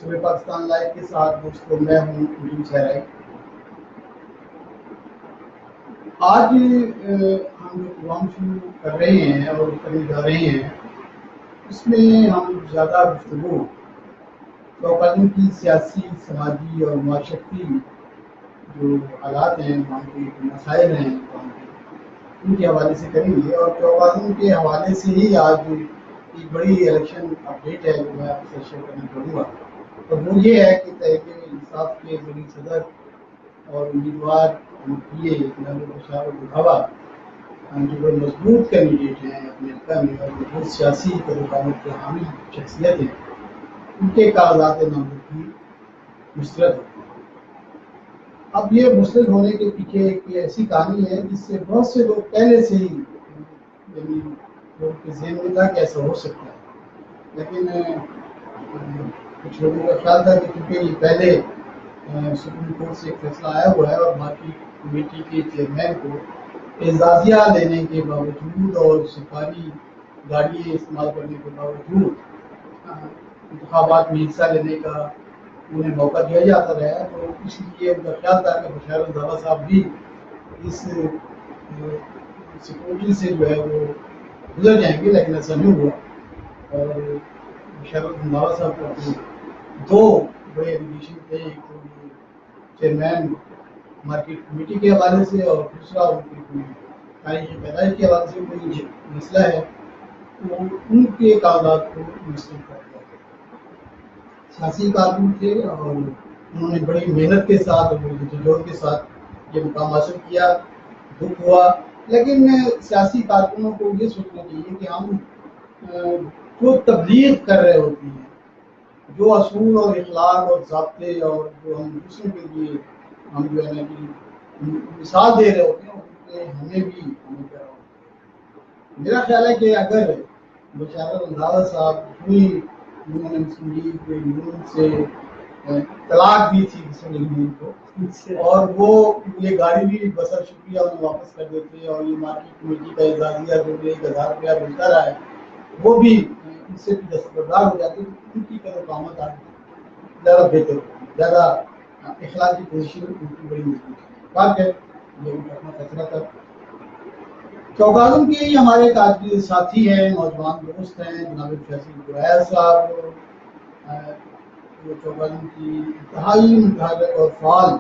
صبح پاکستان لائیو کے ساتھ دوستوں میں ہوں نیم شہرائی۔ آج ہم جو پروگرام شروع کر رہے ہیں اور کرنے جا رہے ہیں اس میں ہم زیادہ گفتگو توقعین کی سیاسی، سماجی اور معاشرتی جو حالات ہیں، وہاں کے مسائل ہیں ان کے حوالے سے کریں گے، اور توقعین کے حوالے سے ہی آج ایک بڑی الیکشن اپڈیٹ ہے جو میں آپ سے شیئر کرنا چاہوں گا، اور وہ یہ ہے کہ تحریک انصاف کے ذریعے صدر اور امیدوار جناب بشار الرنداوا جو بڑے مضبوط کینڈیڈیٹ ہیں اپنے حلقہ میں اور مضبوط سیاسی قدرت کے حامی شخصیت ہیں، ان کے کاغذات نامزدگی مسترد ہے۔ اب یہ مسترد ہونے کے پیچھے ایک ایسی کہانی ہے جس سے بہت سے لوگ پہلے سے ہی یعنی لوگوں کے ذہن میں تھا کہ ایسا ہو سکتا ہے، لیکن کچھ لوگوں کا خیال تھا کہ کیونکہ یہ پہلے سپریم کورٹ سے ایک فیصلہ آیا ہوا ہے اور مارکیٹ کمیٹی کے چیئرمین کو اعزازیہ لینے کے باوجود اور سرکاری گاڑیاں استعمال کرنے کے باوجود انتخابات میں حصہ لینے کا انہیں موقع دیا جاتا رہا، تو اس لیے ان کا خیال تھا کہ بشار الرنداوا صاحب بھی اس سیکورٹی سے جو ہے وہ گزر جائیں گے، لیکن ایسا نہیں ہوا، اور بشار الرنداوا صاحب کو اپنے دو بڑے ایلیگیشن تھے، ایک تو چیئرمین مارکیٹ کمیٹی کے حوالے سے اور دوسرا ان کی کوئی تاریخی پیدائش کے حوالے سے کوئی مسئلہ ہے، تو ان کے کاغذات کو مسترد کر دیا گیا۔ سیاسی کارکن تھے اور انہوں نے بڑی محنت کے ساتھ اور جدوجہد کے ساتھ یہ مقام حاصل کیا، دکھ ہوا، لیکن سیاسی کارکنوں کو یہ سوچنا چاہیے کہ ہم جو تبلیغ کر رہے ہوتے ہیں، جو اصول اور اخلاق اور ضابطے اور جو ہم دوسروں کے لیے ہم جو ہے نا کہ مثال دے رہے ہوتے ہیں، ان پہ ہمیں بھی عمل کرنا ہوتا ہے۔ میرا خیال ہے کہ اگر بشار الرنداوا صاحب انہوں نے مسلم لیگ نون سے طلاق دی تھی مسلم لیگ نون کو، اور وہ یہ گاڑی بھی بسر شکریہ انہیں واپس کر دیتے اور یہ مارکیٹ کمیٹی کا اعزازیہ جو 1000 روپیہ ملتا رہا ہے وہ بھی ان سے بھی دستبردار ہو جاتی، تو ان کی قدر قامت آج زیادہ بہتر ہوتی، زیادہ اخلاقی پوزیشن ان کی بڑی مضبوط ہے۔ بات ہے یہ ان کا اپنا فیصلہ تھا۔ چوکازم کے ہی ہمارے ایک آج کے ساتھی ہیں، نوجوان دوست ہیں، جناب فیصل گویا صاحب، چوکازم کی انتہائی متحرک اور فعال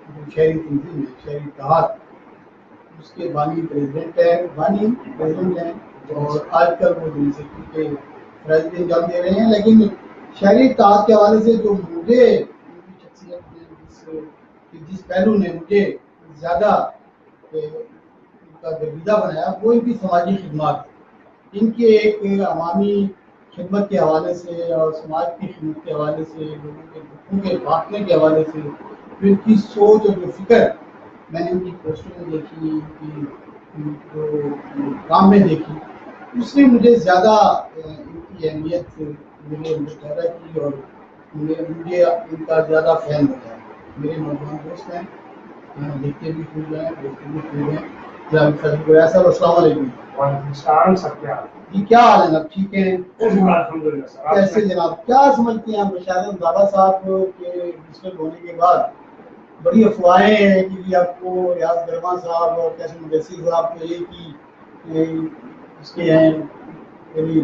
جو شہری تنظیم ہے شہری اتحاد، اس کے بانی پریزیڈنٹ ہیں، اور آج کل وہ جنرل سیکرٹری کے فرائض بھی انجام دے رہے ہیں، لیکن شہری اتحاد کے حوالے سے جو مجھے ان کی شخصیت نے جس پہلو نے مجھے زیادہ ان کا گرویدہ بنایا وہ ان کی سماجی خدمات، ان کے ایک عوامی خدمت کے حوالے سے اور سماج کی خدمت کے حوالے سے، لوگوں کے دکھوں کے بانٹنے کے حوالے سے ان کی سوچ اور جو فکر میں نے ان کی پوسٹوں میں دیکھی، ان جو کام میں دیکھی، اس نے مجھے زیادہ ان کی اہمیت میرے اندر پیدا کی اور مجھے ان کا زیادہ فین بنایا۔ میرے نوجوان دوست ہیں، دیکھتے بھی خوب ہیں، بولتے بھی خوب ہیں۔ جناب فیصل گویا صاحب السلام علیکم۔ وعلیکم السلام سر، کیا جی کیا حال ہے جناب؟ ٹھیک ہیں؟ الحمدللہ سر۔ کیسے جناب؟ کیا سمجھتے ہیں بشار الرنداوا صاحب کے مسٹر ہونے کے بعد بڑی افواہیں ہیں کہ یہ آپ کو ریاض گرما صاحب اور کیسے مدثر صاحب کو ایک ہی اس کے ہیں یعنی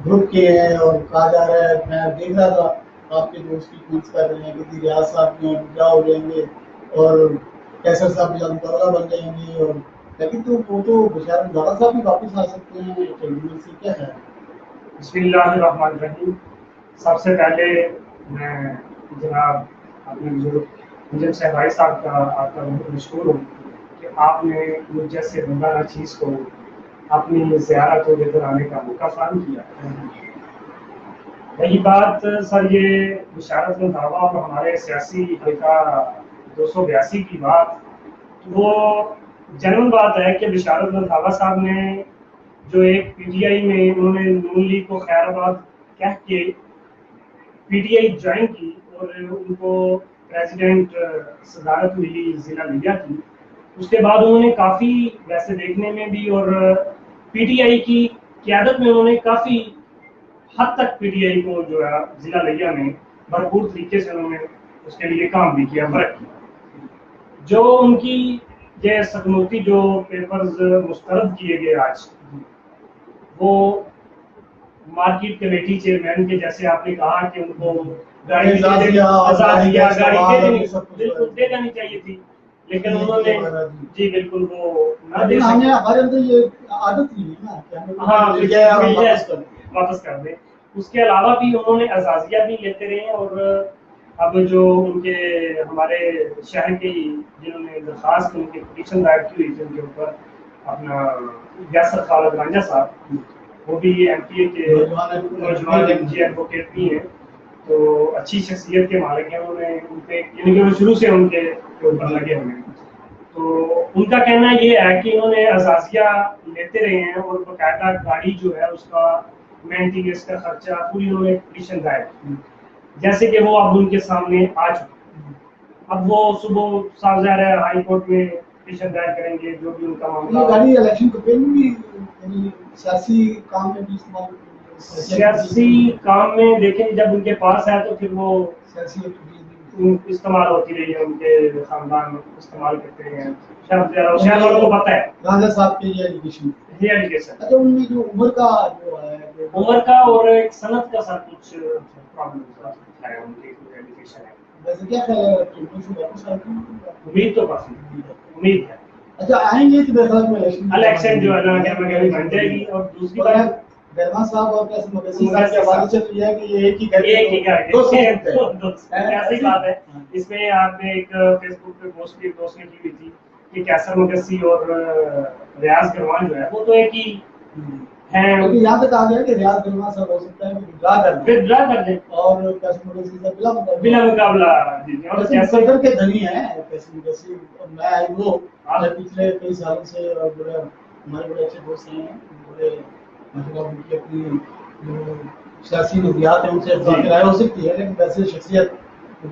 گروپ کے ہیں، اور کہا جا رہا ہے، میں دیکھ رہا تھا آپ کے دوست کی ٹویٹس کر رہے ہیں کہ ریاض صاحب کے کیا ہو جائیں گے اور کیسر صاحب مطالعہ بن جائیں گے، اور لیکن تو وہ تو بشار الرنداوا صاحب بھی واپس آ سکتے ہیں ٹریبیونل سے، کیا ہے؟ بسم اللہ الرحمن الرحیم۔ سب سے پہلے میں جناب اپنے بزرگ شہبائی صاحب کا آپ کا مشکور ہوں کہ آپ نے مجھ جیسے بندہ چیز کو اپنی زیارت اور ادھر آنے کا موقع فراہم کیا۔ رہی بات سر یہ بشار الرنداوا اور ہمارے سیاسی حلقہ 282 کی بات، وہ جنرل بات ہے کہ بشار الرنداوا صاحب نے جو ایک پی ٹی آئی میں انہوں نے نون لیگ کو خیر آباد کہہ کے پی ٹی آئی جوائن کی اور ان کو پریزیڈنٹ صدارت ملی ضلع لیا کی۔ اس کے بعد انہوں نے کافی ویسے دیکھنے میں بھی اور پی ٹی آئی کی قیادت میں انہوں نے کافی حد تک پی ٹی آئی کو جو ہے ضلع لیا میں بھرپور طریقے سے انہوں نے اس کے لیے کام بھی کیا، فرق کیا. جو ان کی یہ سکنوتی جو پیپرز مسترد کیے گئے آج، وہ مارکیٹ کمیٹی چیئرمین کے جیسے آپ نے کہا کہ ان کو گاڑی بالکل دے دینی چاہیے تھی، لیکن انہوں نے جی بالکل وہ نہ دے سکے. ہاں واپس کر دیں. اس کے علاوہ بھی انہوں نے اعزازیہ بھی لیتے رہے ہیں، اور اب جو ان کے ہمارے شہر کے جنہوں نے درخواست ان کی پٹیشن دائر کی ہوئی تھی ان کے اوپر، اپنا یاسر خالد رانجھا صاحب، وہ بھی ایم پی اے کے نوجوان ایم جی ایڈوکیٹ بھی ہیں، تو اچھی شخصیت کے مالک ہیں. انہوں نے ان پہ یعنی کہ وہ شروع سے ان کے اوپر لگے ہوئے ہیں. تو ان کا کہنا یہ ہے کہ انہوں نے اعزازیہ لیتے رہے ہیں، اور باقاعدہ گاڑی جو ہے اس کا مینٹیننس کا خرچہ پوری انہوں نے پٹیشن دائر کی، جیسے کہ وہ اب ان کے سامنے آ چکے. اب وہ صبح صاحب ظاہر ہے ہائی کورٹ میں پٹیشن دائر کریں گے، جو بھی ان کا معاملہ گاڑی الیکشن کمپین بھی سیاسی کام میں بھی استعمال، سیاسی کام میں دیکھیں جب ان کے پاس ہے تو پھر وہ سیاسی استعمال ہوتی رہی ہے، ان کے خاندان استعمال کرتے ہیں. شہر والوں کو پتہ ہے راجہ صاحب کے یہ ایجوکیشن. اچھا ان میں جو عمر کا جو ہے عمر کا اور ایک صنعت کا سب کچھ پرابلم ہے ان کی ایجوکیشن ہے. ویسے کیا خیال ہے امید تو کافی امید ہے. اچھا آئیں گے تو میرے خیال میں الیکشن جو ہے نا کہ بن جائے گی. اور دوسری بات گرما صاحب اور مدثر صاحب کے حوالے سے تو یہ ہے کہ یہ ایک ہی گھر ایسی بات ہے. اس میں آپ نے ایک فیس بک پہ پوسٹ بھی دوست نے کی ہوئی تھی کہ کیسر مدثر اور ریاض گروان جو ہے وہ تو ایک ہی ہیں. یہاں تک آ گیا کہ ریاض گروان صاحب ہو سکتا ہے ودرا کر دیں اور کیسر مدثر صاحب بلا مقابلہ صدر کے دھنی ہیں کیسر مدثر. میں وہ پچھلے کئی سالوں سے ہمارے بڑے اچھے دوست ہیں، بڑے مطلب ان کی اپنی جو سیاسی نظریات ہیں ان سے رائے ہو سکتی ہے، لیکن ویسے شخصیت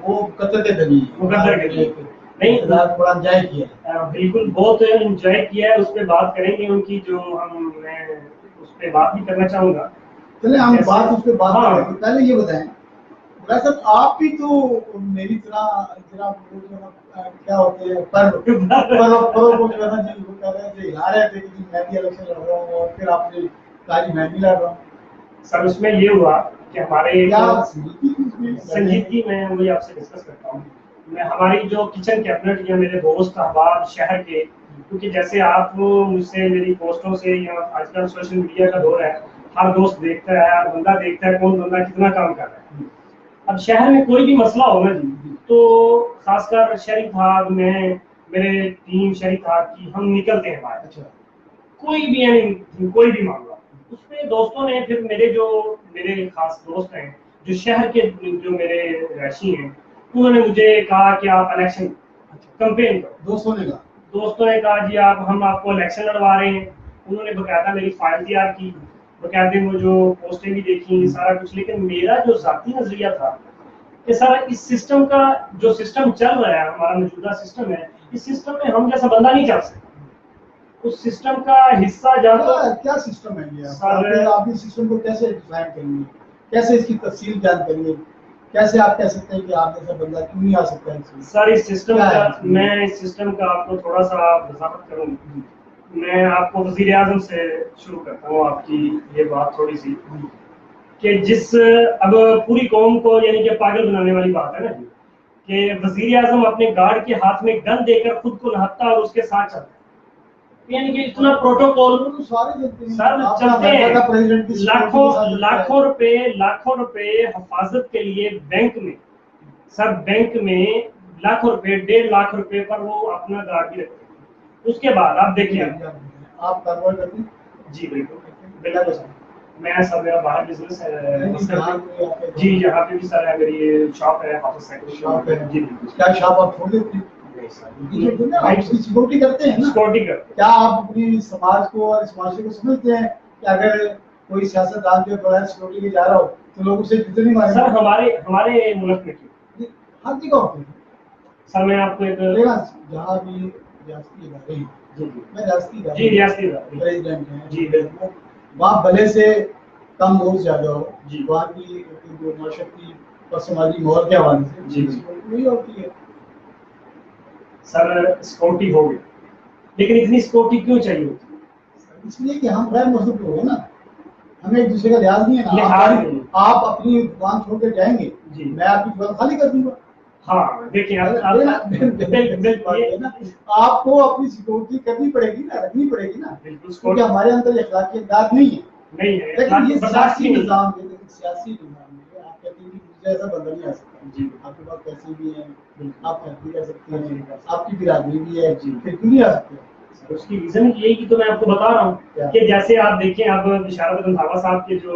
وہ قطر کے دھنی نہیں بڑا انجوائے کیا. بالکل بہت انجوائے کیا ہے. اس پہ بات کریں گے ان کی جو میں اس پہ بات بھی کرنا چاہوں گا. چلے ہم بات اس پہ بات کریں گے. پہلے یہ بتائیں صاحب آپ بھی تو میری طرح کیا ہوتے ہیں پر کو جو ہے نا جی وہ کہہ رہے تھے ہلا رہے تھے کہ میں بھی الیکشن لڑ رہا ہوں اور پھر آپ نے کہا میں بھی لڑ رہا ہوں. سر اس میں یہ ہوا کہ ہمارے سنجیدگی میں وہی آپ سے ڈسکس کرتا ہوں. میں ہماری جو کچن کیبنٹ یا میرے دوست احباب شہر کے، کیونکہ جیسے آپ مجھ سے میری پوسٹوں سے یا آج کل سوشل میڈیا کا دور ہے، ہر دوست دیکھتا ہے، ہر بندہ دیکھتا ہے کون بندہ کتنا کام کر رہا ہے. اب شہر میں کوئی بھی مسئلہ ہو نا جی، تو خاص کر شہری خاد میں میرے ٹیم شہری خاد کی ہم نکلتے ہیں باہر. کوئی بھی یعنی کوئی بھی معاملہ اس میں دوستوں نے پھر میرے خاص دوست ہیں جو شہر کے جو میرے رہائشی ہیں، انہوں نے مجھے کہا کہ آپ الیکشن کمپین کرو. دوستوں نے کہا جی ہم آپ کو الیکشن لڑوا رہے ہیں. انہوں نے باقاعدہ میری فائل تیار کی، باقاعدہ وہ جو پوسٹیں بھی دیکھی سارا کچھ. لیکن میرا جو ذاتی نظریہ تھا کہ سر اس سسٹم کا جو سسٹم چل رہا ہے، ہمارا موجودہ سسٹم ہے، اس سسٹم میں ہم جیسا بندہ نہیں چل سکتا. اس سسٹم کا حصہ کیا سسٹم ہے یہ؟ آپ اس سسٹم کو کیسے ڈیزائن کریں گے، کیسے اس کی تفصیل بیان کریں گے، کیسے آپ کہہ سکتے ہیں کہ آپ جیسا بندہ کیوں نہیں آ سکتا ہے؟ سر اس سسٹم کا میں اس سسٹم کا آپ کو تھوڑا سا وضاحت کروں. میں آپ کو وزیر اعظم سے شروع کرتا ہوں آپ کی یہ بات تھوڑی سی، کہ اب پوری قوم کو یعنی کہ پاگل بنانے والی بات ہے نا جی، کہ وزیر اعظم اپنے گارڈ کے ہاتھ میں گن دے کر خود کو نہتا اور اس کے ساتھ چلتا ہے. یعنی کہ اتنا پروٹوکول سر چلتے ہیں. لاکھوں روپے حفاظت کے لیے بینک میں لاکھوں روپے 1.5 لاکھ روپے پر وہ اپنا گارڈ بھی رکھتے ہیں. اس کے بعد آپ دیکھیں آپ کاروبار کرتے ہیں؟ جی بالکل سر. میں سر میرا باہر بزنس ہے جی، یہاں پہ بھی سر ہے میری شاپ ہے حافظ سائیکل جی. کیا شاپ آپ کھول دیتے ہیں؟ سیکورٹی کرتے ہیں نا؟ کیا آپ اپنی سماج کو اور اس معاشرے کو سمجھتے ہیں کہ اگر کوئی سیاستدان کے بغیر سیکورٹی کے جا رہا ہو تو لوگ اسے جتنے نہیں مارے؟ سر ہمارے ملک میں کیوں ہر جگہ ہوتے ہیں سر. میں آپ کو ایک جہاں بھی ریاستی ادارے ہیں، میں ریاستی پریزیڈنٹ ہیں جی بالکل، وہاں بھلے سے کم لوگ زیادہ ہو، وہاں کی جو معاشرتی اور سماجی ماحول کے حوالے سے جی وہی ہوتی ہے. سر سیکورٹی ہو گئی، لیکن اتنی سیکورٹی کیوں چاہیے ہوتی ہے؟ اس لیے کہ ہم غیر مذہب لوگ ہیں نا، ہمیں ایک دوسرے کا لحاظ نہیں ہے نا. لحاظ نہیں. آپ اپنی دکان چھوڑ کے جائیں گے، جی میں آپ کی دکان خالی کر دوں گا. ہاں دیکھیں آپ کو اپنی سیکورٹی کرنی پڑے گی نا، رکھنی پڑے گی نا، کیونکہ ہمارے اندر اخلاقیات نہیں ہے. لیکن یہ سیاسی نظام ہے، سیاسی نظام ہے. آپ کہتے ہیں کہ دوسرا ایسا بندہ نہیں آ سکتا. جی آپ کے پاس پیسے بھی ہیں، آپ خرچ بھی کر سکتے ہیں، آپ کی برادری بھی ہے، پھر کیوں نہیں آ سکتے؟ اس کی ریزن یہی کہ تو میں آپ کو بتا رہا ہوں کہ جیسے آپ دیکھیں اب بشارت رضاوا صاحب کے جو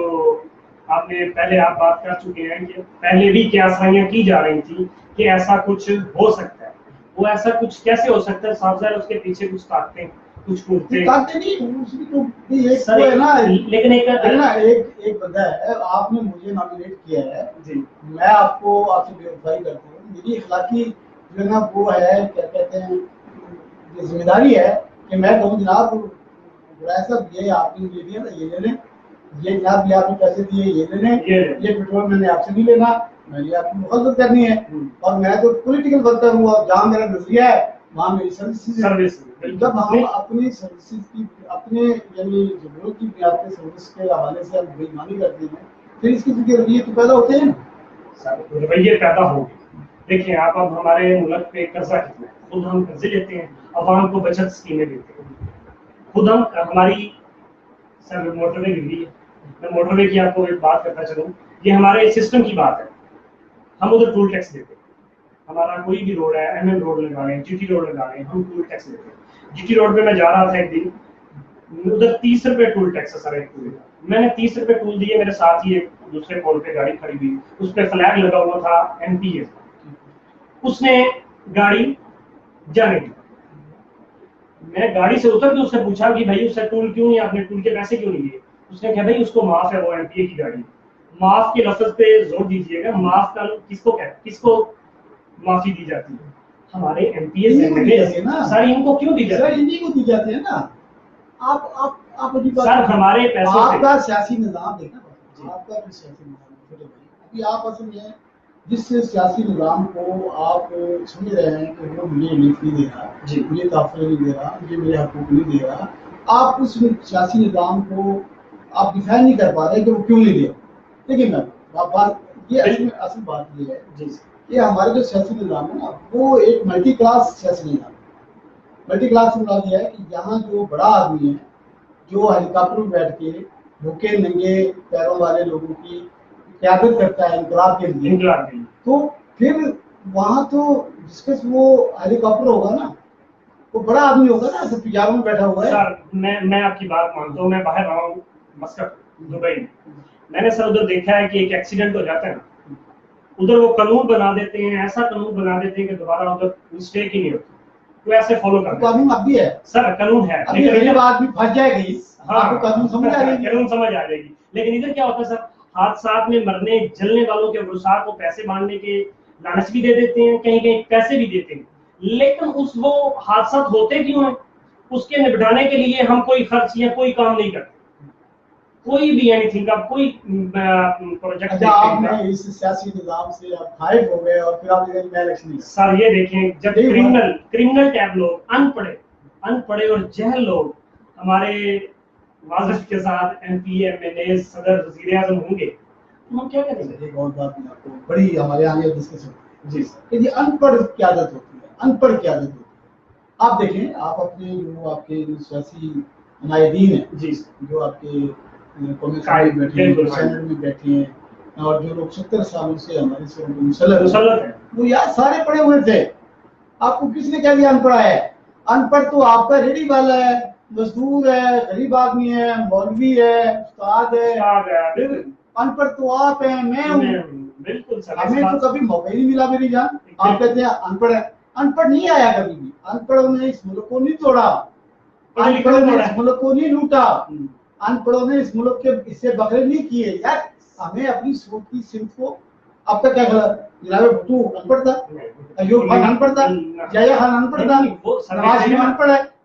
آپ نے پہلے آپ بات کر چکے ہیں کہ پہلے بھی کیا آسانیاں کی جا رہی تھیں کہ ایسا کچھ ہو سکتا ہے. وہ ایسا کچھ کیسے ہو سکتا ہے؟ صاحب ظاہر اس کے پیچھے کچھ طاقتیں کچھ کرتے لیکن ایک بندہ ہے، آپ نے مجھے نامینیٹ کیا ہے جی، میں آپ کو آپ سے بے وفائی کرتا ہوں. میری اخلاقی جو ہے نا وہ ہے کیا کہتے ہیں ذمہ داری ہے کہ میں کہوں جناب صاحب یہ آپ نے یہ دیا نا یہ لے لیں، یہ جناب یہ آپ نے پیسے دیے یہ لے لیں، یہ پیٹرول میں نے آپ سے نہیں لینا، میں نے آپ کی مخالفت کرنی ہے. اور میں تو پولیٹیکل ورکر ہوں اور جہاں میرا نظریہ ہے وہاں میری سروس. جب ہم اپنی سروسز کی اپنے یعنی ضرورت کی بنیاد پہ سروس کے حوالے سے ہم بے ایمانی کرتے ہیں، پھر اس کے رویے تو پیدا ہوتے ہیں. رویے پیدا ہو گئے. دیکھیں آپ اب ہمارے ملک پہ قرضہ کتنا ہے، خود ہم قرضے لیتے ہیں، عوام کو بچت اسکیمیں دیتے ہیں، خود ہم ہماری سر موٹر وے گر رہی ہے. میں موٹر وے کی آپ کو ایک بات کرتا چلوں، یہ ہمارے سسٹم کی بات ہے. ہم ادھر ٹول ٹیکس دیتے ہیں، ہمارا کوئی بھی روڈ ہے ایم این روڈ لگا لیں جی ٹی روڈ لگا لیں ہم ٹول ٹیکس دیتے ہیں. جی ٹی روڈ پہ میں جا رہا تھا ایک دن، ادھر 30 روپے ٹول ٹیکس ہے سر ایک ٹول کا. میں نے 30 روپے ٹول دیے، میرے ساتھ ہی ایک دوسرے پول پہ گاڑی کھڑی ہوئی، اس پہ فلیگ لگا ہوا تھا ایم پی اے. اس نے گاڑی جانے دی. میں گاڑی سے اتر کے اس سے پوچھا کہ بھائی اس سے ٹول کیوں نہیں، آپ نے ٹول کے پیسے کیوں نہیں دیے؟ اس نے کہا بھائی اس کو معاف ہے، وہ ایم پی اے کی گاڑی. معاف کے لفظ پہ زور دیجیے گا، معاف کا کس کو کہتے، کس کو معافی دی جاتی ہے؟ ہمارے ایم پی اے سر ان کو کیوں دی جاتی ہے؟ انہیں کو دی جاتے ہیں نا. آپ سر ہمارے پیسوں آپ کا سیاسی نظام دیکھنا، آپ کا جو سیاسی نظام ہے ابھی آپ اصل میں جس سیاسی نظام کو آپ سمجھ رہے ہیں کہ وہ مجھے ریلیف نہیں دے رہا، مجھے تحفظ نہیں دے رہا، مجھے میرے حقوق نہیں دے رہا، آپ اس سیاسی نظام کو آپ ڈیفائن نہیں کر پا رہے کہ وہ کیوں نہیں دے رہا. دیکھیں میں یہ اصل بات یہ ہے کہ ہمارے جو سیاسی نظام ہے نا وہ ایک ملٹی کلاس سیاسی نظام ہے. ملٹی کلاس سے مراد یہ ہے کہ یہاں جو بڑا آدمی ہے جو ہیلی کاپٹر میں بیٹھ کے بھوکے ننگے پیروں والے لوگوں کی قیادت کرتا ہے انقلاب کے لیے، تو پھر وہاں تو جس کے وہ ہیلی کاپٹر ہوگا نا وہ بڑا آدمی ہوگا نا، سب پجاموں میں بیٹھا ہوا ہے. سر میں آپ کی بات مانتا ہوں، میں باہر رہا ہوں مسکٹ دبئی میں نے سر ادھر دیکھا ہے کہ ایک ایکسیڈنٹ ہو جاتا ہے نا، ادھر وہ قانون بنا دیتے ہیں، ایسا قانون بنا دیتے ہیں کہ دوبارہ ادھر مسٹیک ہی نہیں ہوتی. تو ایسے فالو کرتے ہیں. قانون اب بھی ہے سر، قانون ہے لیکن آدمی پھنس جائے گی. ہاں قانون سمجھ آ جائے گی، قانون سمجھ آ جائے گی. لیکن ادھر کیا ہوتا ہے سر، حادثات میں مرنے جلنے والوں کے ورثاء کو پیسے مانگنے کے لالچ بھی دے دیتے ہیں، کہیں کہیں پیسے بھی دیتے ہیں، لیکن وہ حادثات ہوتے کیوں ہیں؟ اس کے نپٹانے کے لیے ہم کوئی خرچ یا کوئی کام نہیں کرتے، کوئی بھی اینی تھنگ کا کوئی پروجیکٹ. آپ نے اس سیاسی نظام سے آپ خارج ہو گئے اور پھر آپ میں الیکشن. سر یہ دیکھیں، جب کرمنل ٹائپ لوگ، ان پڑھے اور جہل لوگ ہمارے معذرت کے ساتھ M P M L A صدر وزیر اعظم ہوں گے تو ہم کیا کریں گے؟ ایک اور بات میں آپ کو بڑی ہمارے یہاں یہ ڈسکشن جی کہ یہ ان پڑھ قیادت ہوتی ہے، ان پڑھ قیادت ہوتی ہے. آپ دیکھیں، آپ اپنے جو آپ کے سیاسی نمائندین ہیں جی جو آپ کے کمیٹی میں بیٹھے ہیں، سینٹ میں بیٹھے ہیں، اور جو لوگ 70 سالوں سے ہمارے سے مسلط ہیں وہ یار سارے پڑھے ہوئے تھے. آپ کو کس نے کہہ دیا ان پڑھا ہے؟ ان پڑھ تو آپ کا ریڑھی والا ہے، مزدور ہے، غریب آدمی ہے، مولوی ہے، استاد ہے. ان پڑھ تو آپ ہیں، میں ہوں. بالکل سر، ہمیں تو کبھی موقع ہی نہیں ملا میری جان. آپ کہتے ہیں ان پڑھ ہے، ان پڑھ نہیں آیا کبھی بھی. ان پڑھوں نے اس ملک کو نہیں توڑا، ان پڑھوں نے اس ملک کو نہیں لوٹا، ان پڑھوں نے اس ملک کے حصے بکرے نہیں کیے. یار ہمیں اپنی سوچ کی صنف کو اب تک کیا خیال؟ جناب بھٹو ان پڑھ تھا، ایوب خان ان پڑھ تھا، یحییٰ خان ان پڑھ تھا، نواز شریف ان پڑھ ہے.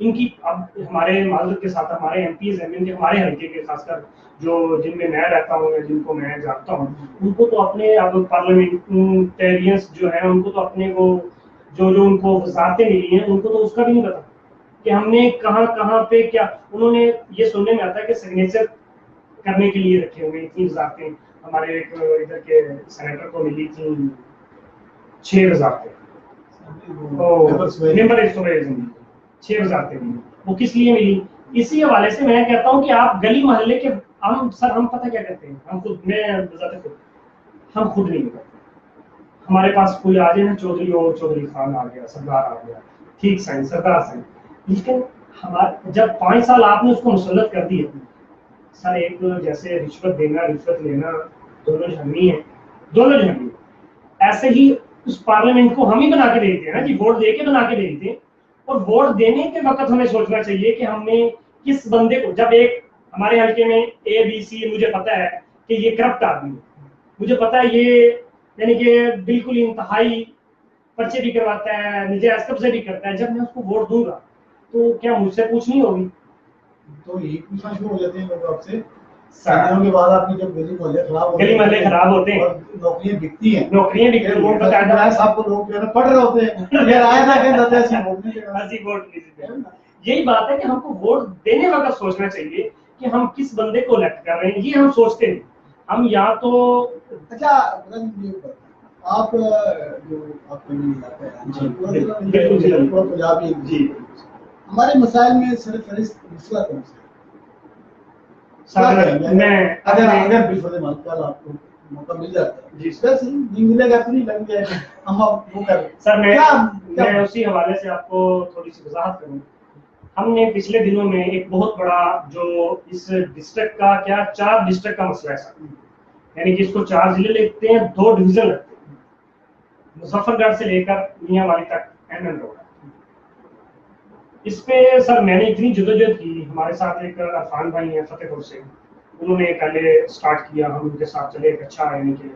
ان کی اب ہمارے معذرت کے ساتھ ہمارے ایم پیز ایم این ہمارے حلقے کے خاص کر جو جن میں میں رہتا ہوں یا جن کو میں جانتا ہوں ان کو تو اپنے اب پارلیمنٹیرینس جو ہیں ان کو تو اپنے وہ جو ان کو وزارتیں ملی ہیں ان کو تو اس کا بھی نہیں پتا کہ ہم نے کہاں کہاں پہ کیا. انہوں نے یہ سننے میں آتا ہے کہ سگنیچر کرنے کے لیے رکھے ہوئے اتنی وزارتیں. ہمارے ایک ادھر کے سینیٹر کو ملی تھی 6 وزارتیں ممبر اسٹوریج 6 وزارتیں ملی. وہ کس لیے ملی؟ اسی حوالے سے میں کہتا ہوں کہ آپ گلی محلے کے ہم پتہ کیا کرتے ہیں ہم خود ہم خود نہیں کرتے. ہمارے پاس کوئی آ جائے نا چودھری اور چودھری خان آ گیا سردار آ گیا ٹھیک سائن سردار سائن. لیکن جب 5 سال آپ نے اس کو مسلط کر دی سر ایک جیسے رشوت دینا رشوت لینا دونوں جھنڈی ہیں دونوں جھنڈی. ایسے ہی اس پارلیمنٹ کو ہم ہی بنا کے دیتے ہیں نا جی ووٹ دے کے بنا کے دیتے ہیں. اور ووٹ دینے کے وقت ہمیں سوچنا چاہیے کہ ہم نے کس بندے کو جب ایک ہمارے حلقے میں اے بی سی مجھے پتا ہے کہ یہ کرپٹ آدمی ہے مجھے پتا ہے یہ یعنی کہ بالکل انتہائی پرچے بھی کرواتا ہے نجائز قبضے بھی کرتا ہے. جب میں اس کو ووٹ دوں گا تو کیا مجھ سے پوچھنی ہوگی؟ تو یہ پوچھنا شروع ہو جاتے ہیں لوگ آپ سے کے بعد آپ کی جب گلی محلے خراب ہوتے ہیں نوکریاں بکتی ہیں وہ بتایا صاحب کو لوگ جو ہے پڑھ رہے ہوتے ہیں. یہی بات ہے کہ ہم کو ووٹ دینے وقت سوچنا چاہیے کہ ہم کس بندے کو الیکٹ کر رہے ہیں. یہ ہم سوچتے ہیں ہم یا تو اچھا آپ جو آپ پنجابی جی ہمارے مسائل میں سر فہرست مسئلہ کون سا ہے؟ اگر کل آپ کو موقع مل جاتا ہے جی سر نہیں ملے گا تو نہیں لگ جائے ہم وہ کریں. سر میں اسی حوالے سے آپ کو تھوڑی سی وضاحت کروں. ہم نے پچھلے دنوں میں ایک بہت بڑا جو اس ڈسٹرکٹ کا کیا 4 ڈسٹرکٹ کا مسئلہ ہے سر یعنی کہ اس کو 4 ضلع لکھتے ہیں 2 ڈویژن لگتے ہیں مظفر گڑھ سے لے کر میاں والی تک ایم این روڈ. اس پہ سر میں نے اتنی جدوجہد کی. ہمارے ساتھ ایک عرفان بھائی ہیں فتح پور سے انہوں نے پہلے اسٹارٹ کیا ہم ان کے ساتھ چلے. ایک اچھا یعنی کہ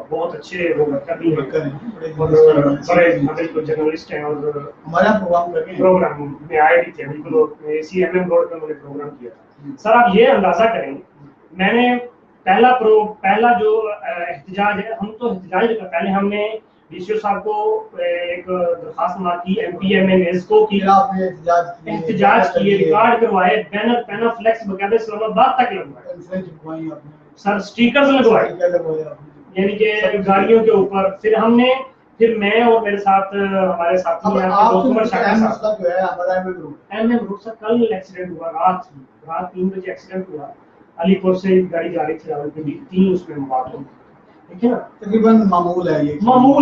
بہت اچھے وہ ورکر بھی ہیں بالکل جرنلسٹ ہیں اور ہمارا پروگرام میں آئے بھی تھے بالکل اسی ایم ایم روڈ پہ انہوں نے پروگرام کیا تھا. سر آپ یہ اندازہ کریں میں نے پہلا جو احتجاج ہے ہم تو احتجاج پہلے ہم نے ڈی سی او صاحب کو ایک درخواست مار کی M P M N S کو کی احتجاج کیے ریکارڈ کروائے بینر پینر فلیکس باقاعدہ اسلام آباد تک لگوائے سر سٹیکرز لگوائے یعنی کہ گاڑیوں کے اوپر. پھر میں اور میرے ساتھ ہمارے ساتھی ہیں ایم ایم روڈ سے کل ایکسیڈنٹ ہوا رات 3 بجے ایکسیڈنٹ ہوا. علی پور سے گاڑی جا رہی تھی راولپنڈی 3 اس میں موات ہوئی ٹھیک ہے نا تقریباً معمول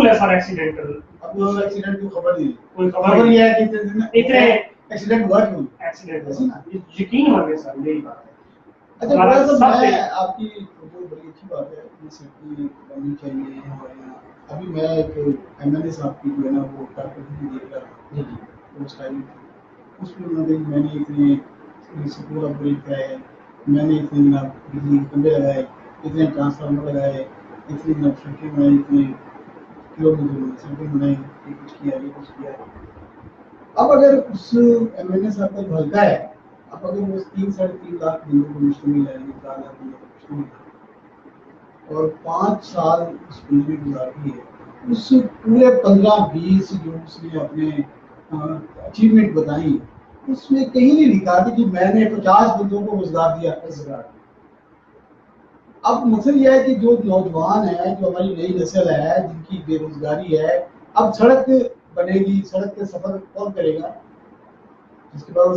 ہے سر ایکسیڈنٹل. اب اس ایکسیڈنٹ کی خبر نہیں کوئی خبر یہ ہے کہ اتنے ایکسیڈنٹ ہوا کیوں ایکسیڈنٹ یقین مانیے سر یہی بات ہے. اچھا میں آپ کی جو بڑی اچھی بات ہے یہ سیفٹی کرنی چاہیے ہمارے یہاں. ابھی میں ایک ایم ایل اے صاحب کی جو ہے نا وہ کارپوریشن دیکھ رہا اس میں میں نے اتنے سکول اپگریڈ کرائے میں نے اتنے بجلی کے کمبے لگائے اتنے ٹرانسفارمر لگائے اتنی سڑکیں بنائی اتنے کلو میٹر سڑکیں بنائی یہ کچھ کیا یہ کچھ کیا. اب اگر اس ایم ایل اے صاحب کا ہلکا ہے اب اگر وہ 3-3.5 لاکھ بندوں کو مشتمل ہے 4 لاکھ بندوں کو مشتمل ہے اور 5 سال اس بندے نے گزاری ہے اس پورے 15-20 جو اس نے اپنے اچیومنٹ بتائی اس میں کہیں نہیں لکھا کہ میں نے 50 بندوں کو روزگار دیا. اب مقصد یہ ہے کہ جو نوجوان ہیں جو ہماری نئی نسل ہے جن کی بے روزگاری ہے اب سڑک بنے گی سڑک پہ سفر کون کرے گا جس کے پاس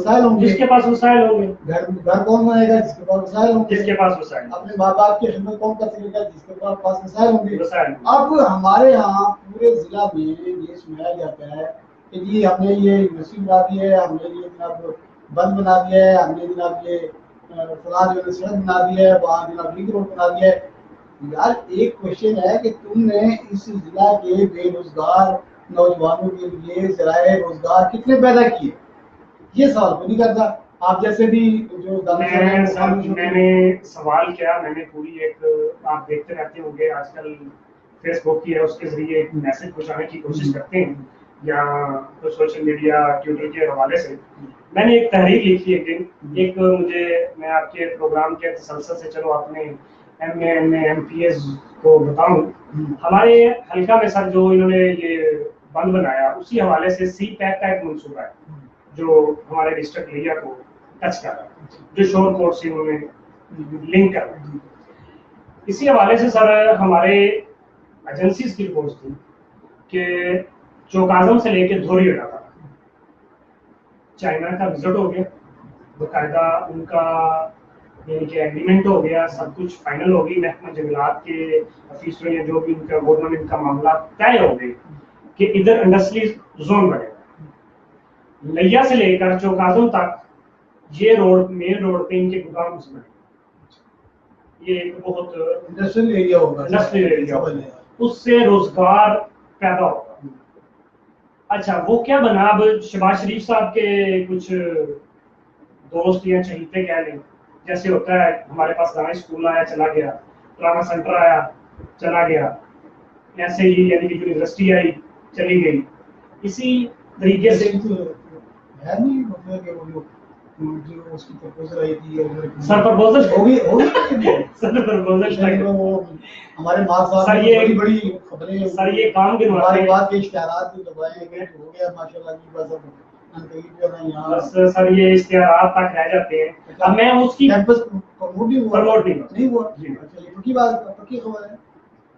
وسائل ہوں گے گھر کون بنائے گا جس کے پاس وسائل ہوں گے اپنے ماں باپ کی خدمت کون کر سکے گا جس کے پاس وسائل ہوں گے. اب ہمارے یہاں پورے ضلع میں یہ سنایا جاتا ہے کہ جی ہم نے یہ یونیورسٹی بنا دی ہے ہم نے یہ جناب بند بنا دیا ہے ہم نے جناب یہ فلاں جو ہے سڑک بنا دی ہے وہاں جناب لنک روڈ بنا دیا ہے. یار ایک کوشچن ہے کہ تم نے اس ضلع کے بے روزگار نوجوانوں کے لیے ذرائع روزگار کتنے پیدا کیے یہ سوال کو نہیں کرتا. آپ جیسے بھی جو میں نے سوال کیا میں نے پوری ایک آپ دیکھتے رہتے ہوں گے آج کل فیس بک کی ہے اس کے ذریعے ایک میسج پہنچانے کی کوشش کرتے ہیں. یا سوشل میڈیا ٹویٹر کے حوالے سے میں نے ایک تحریر لکھی ایک دن. ایک مجھے میں آپ کے پروگرام کے تسلسل سے چلو اپنے M A M A M P S کو بتاؤں. ہمارے حلقہ میں سر جو انہوں نے یہ بند بنایا اسی حوالے سے سی پیک کا ایک منصوبہ ہے جو ہمارے ڈسٹرکٹ ایریا کو ٹچ کر رہا ہے, جو شور کوٹ سے انہوں نے لنک کر رہا ہے. اسی حوالے سے سر ہمارے ایجنسیز کی رپورٹس تھی کہ چوکازم سے لے کے دھوری اڑا تھا چائنا کا وزٹ ہو گیا, باقاعدہ ان کا یعنی کہ ایگریمنٹ ہو گیا, سب کچھ فائنل ہو گئی, محکمہ جنگلات کے افیسروں یا جو بھی ان کا گورنمنٹ کا معاملہ طے ہو گئی کہ ادھر انڈسٹریز زون بنے گا. لیا سے لے کر چوکازم تک یہ روڈ مین روڈ پہ ان کے گودام بنے, یہ ایک بہت انڈسٹریل ایریا ہوگا, انڈسٹریل ایریا ہوگا, اس سے روزگار پیدا ہوگا. اچھا وہ کیا بنا, اب شہباز شریف صاحب کے کچھ دوست یا چہیتے کہہ لیں, جیسے ہوتا ہے ہمارے پاس گانا اسکول آیا چلا گیا, ڈرامہ سینٹر آیا چلا گیا, ایسے ہی یعنی کہ یونیورسٹی آئی چلی گئی. اسی طریقے سے ہے نہیں مطلب کہ وہ جو اس کی پرپوزل آئی تھی سر پرپوزل ہوگی سر پرپوزل ہمارے ماں صاحب نے بڑی بڑی خبریں سر یہ کام کے ہمارے بعد کے اشتہارات بھی دبائے گئے, ہو گیا ماشاءاللہ کی بس بس سر یہ اشتہارات تک رہ جاتے ہیں. اب میں اس کی کیمپس پروموٹ نہیں ہوا. اچھا یہ پکی بات پکی خبر ہے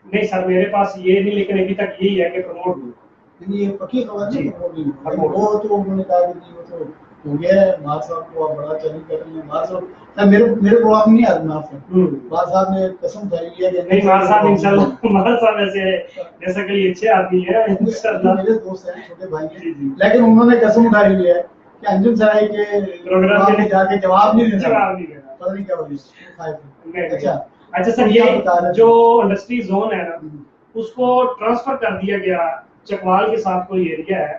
نہیں سر میرے پاس یہ نہیں, لیکن ابھی تک یہی ہے کہ پروموٹ ہوا. یہ پکی خبر ہے, وہ تو انہوں نے کہا کہ وہ تو ہو گیا ہے. ماں صاحب کو آپ بڑا چیلنج کر رہے ہیں. ماں صاحب میرے کو آپ نہیں آدمی آپ سے ماں صاحب نے قسم کھائی ہے کہ نہیں, ماں صاحب انشاءاللہ ماں صاحب ایسے جیسا کہ اچھے آدمی ہیں انشاءاللہ, میرے دوست ہیں چھوٹے بھائی ہیں, لیکن انہوں نے قسم اٹھائی ہوئی ہے کہ انجم سرائے کے پروگرام میں جا کے جواب نہیں دینا, پتہ نہیں کیا وجہ. اچھا سر یہ جو انڈسٹری زون ہے نا اس کو ٹرانسفر کر دیا گیا چکوال کے ساتھ کوئی ایریا ہے,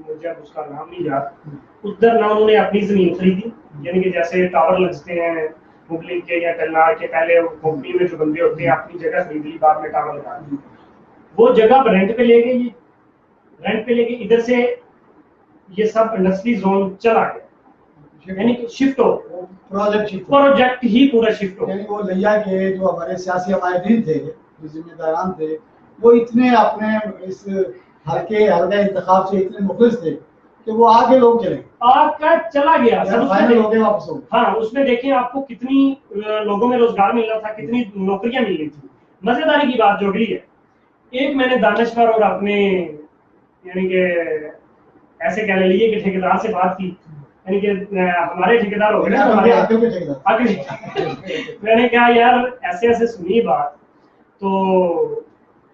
مجھے اب اس کا نام نہیں یاد, ادھر نہ انہوں نے اپنی زمین خریدی, یعنی کہ جیسے ٹاور لگتے ہیں مبلنگ کے یا ٹلنار کے, پہلے کمپنی میں جو بندے ہوتے ہیں اپنی جگہ خرید لی, بعد میں ٹاور لگا دی. وہ جگہ رینٹ پہ لے گئے, یہ رینٹ پہ لے کے ادھر سے یہ سب انڈسٹری زون چلا گیا, یعنی کہ شفٹ ہو پروجیکٹ ہی پورا شفٹ ہو. یعنی وہ لیا کے جو ہمارے سیاسی عمائدین تھے, جو ذمہ داران تھے, وہ اتنے اپنے اس حلقہ انتخاب سے اتنے مخلص تھے کہ وہ آگے لوگ چلے آ کر چلا گیا. فائنل ہو گئے واپس ہو. ہاں اس میں دیکھیں آپ کو کتنی لوگوں میں روزگار مل رہا تھا, کتنی نوکریاں مل رہی تھی. مزیداری کی بات جو اگلی ہے, ایک میں نے دانشور اور اپنے یعنی کہ ایسے کہہ لیجیے کہ ٹھیکیدار سے بات کی, یعنی کہ ہمارے ٹھیکیدار ہو گئے نا, میں نے کہا یار ایسے ایسے سنی بات, تو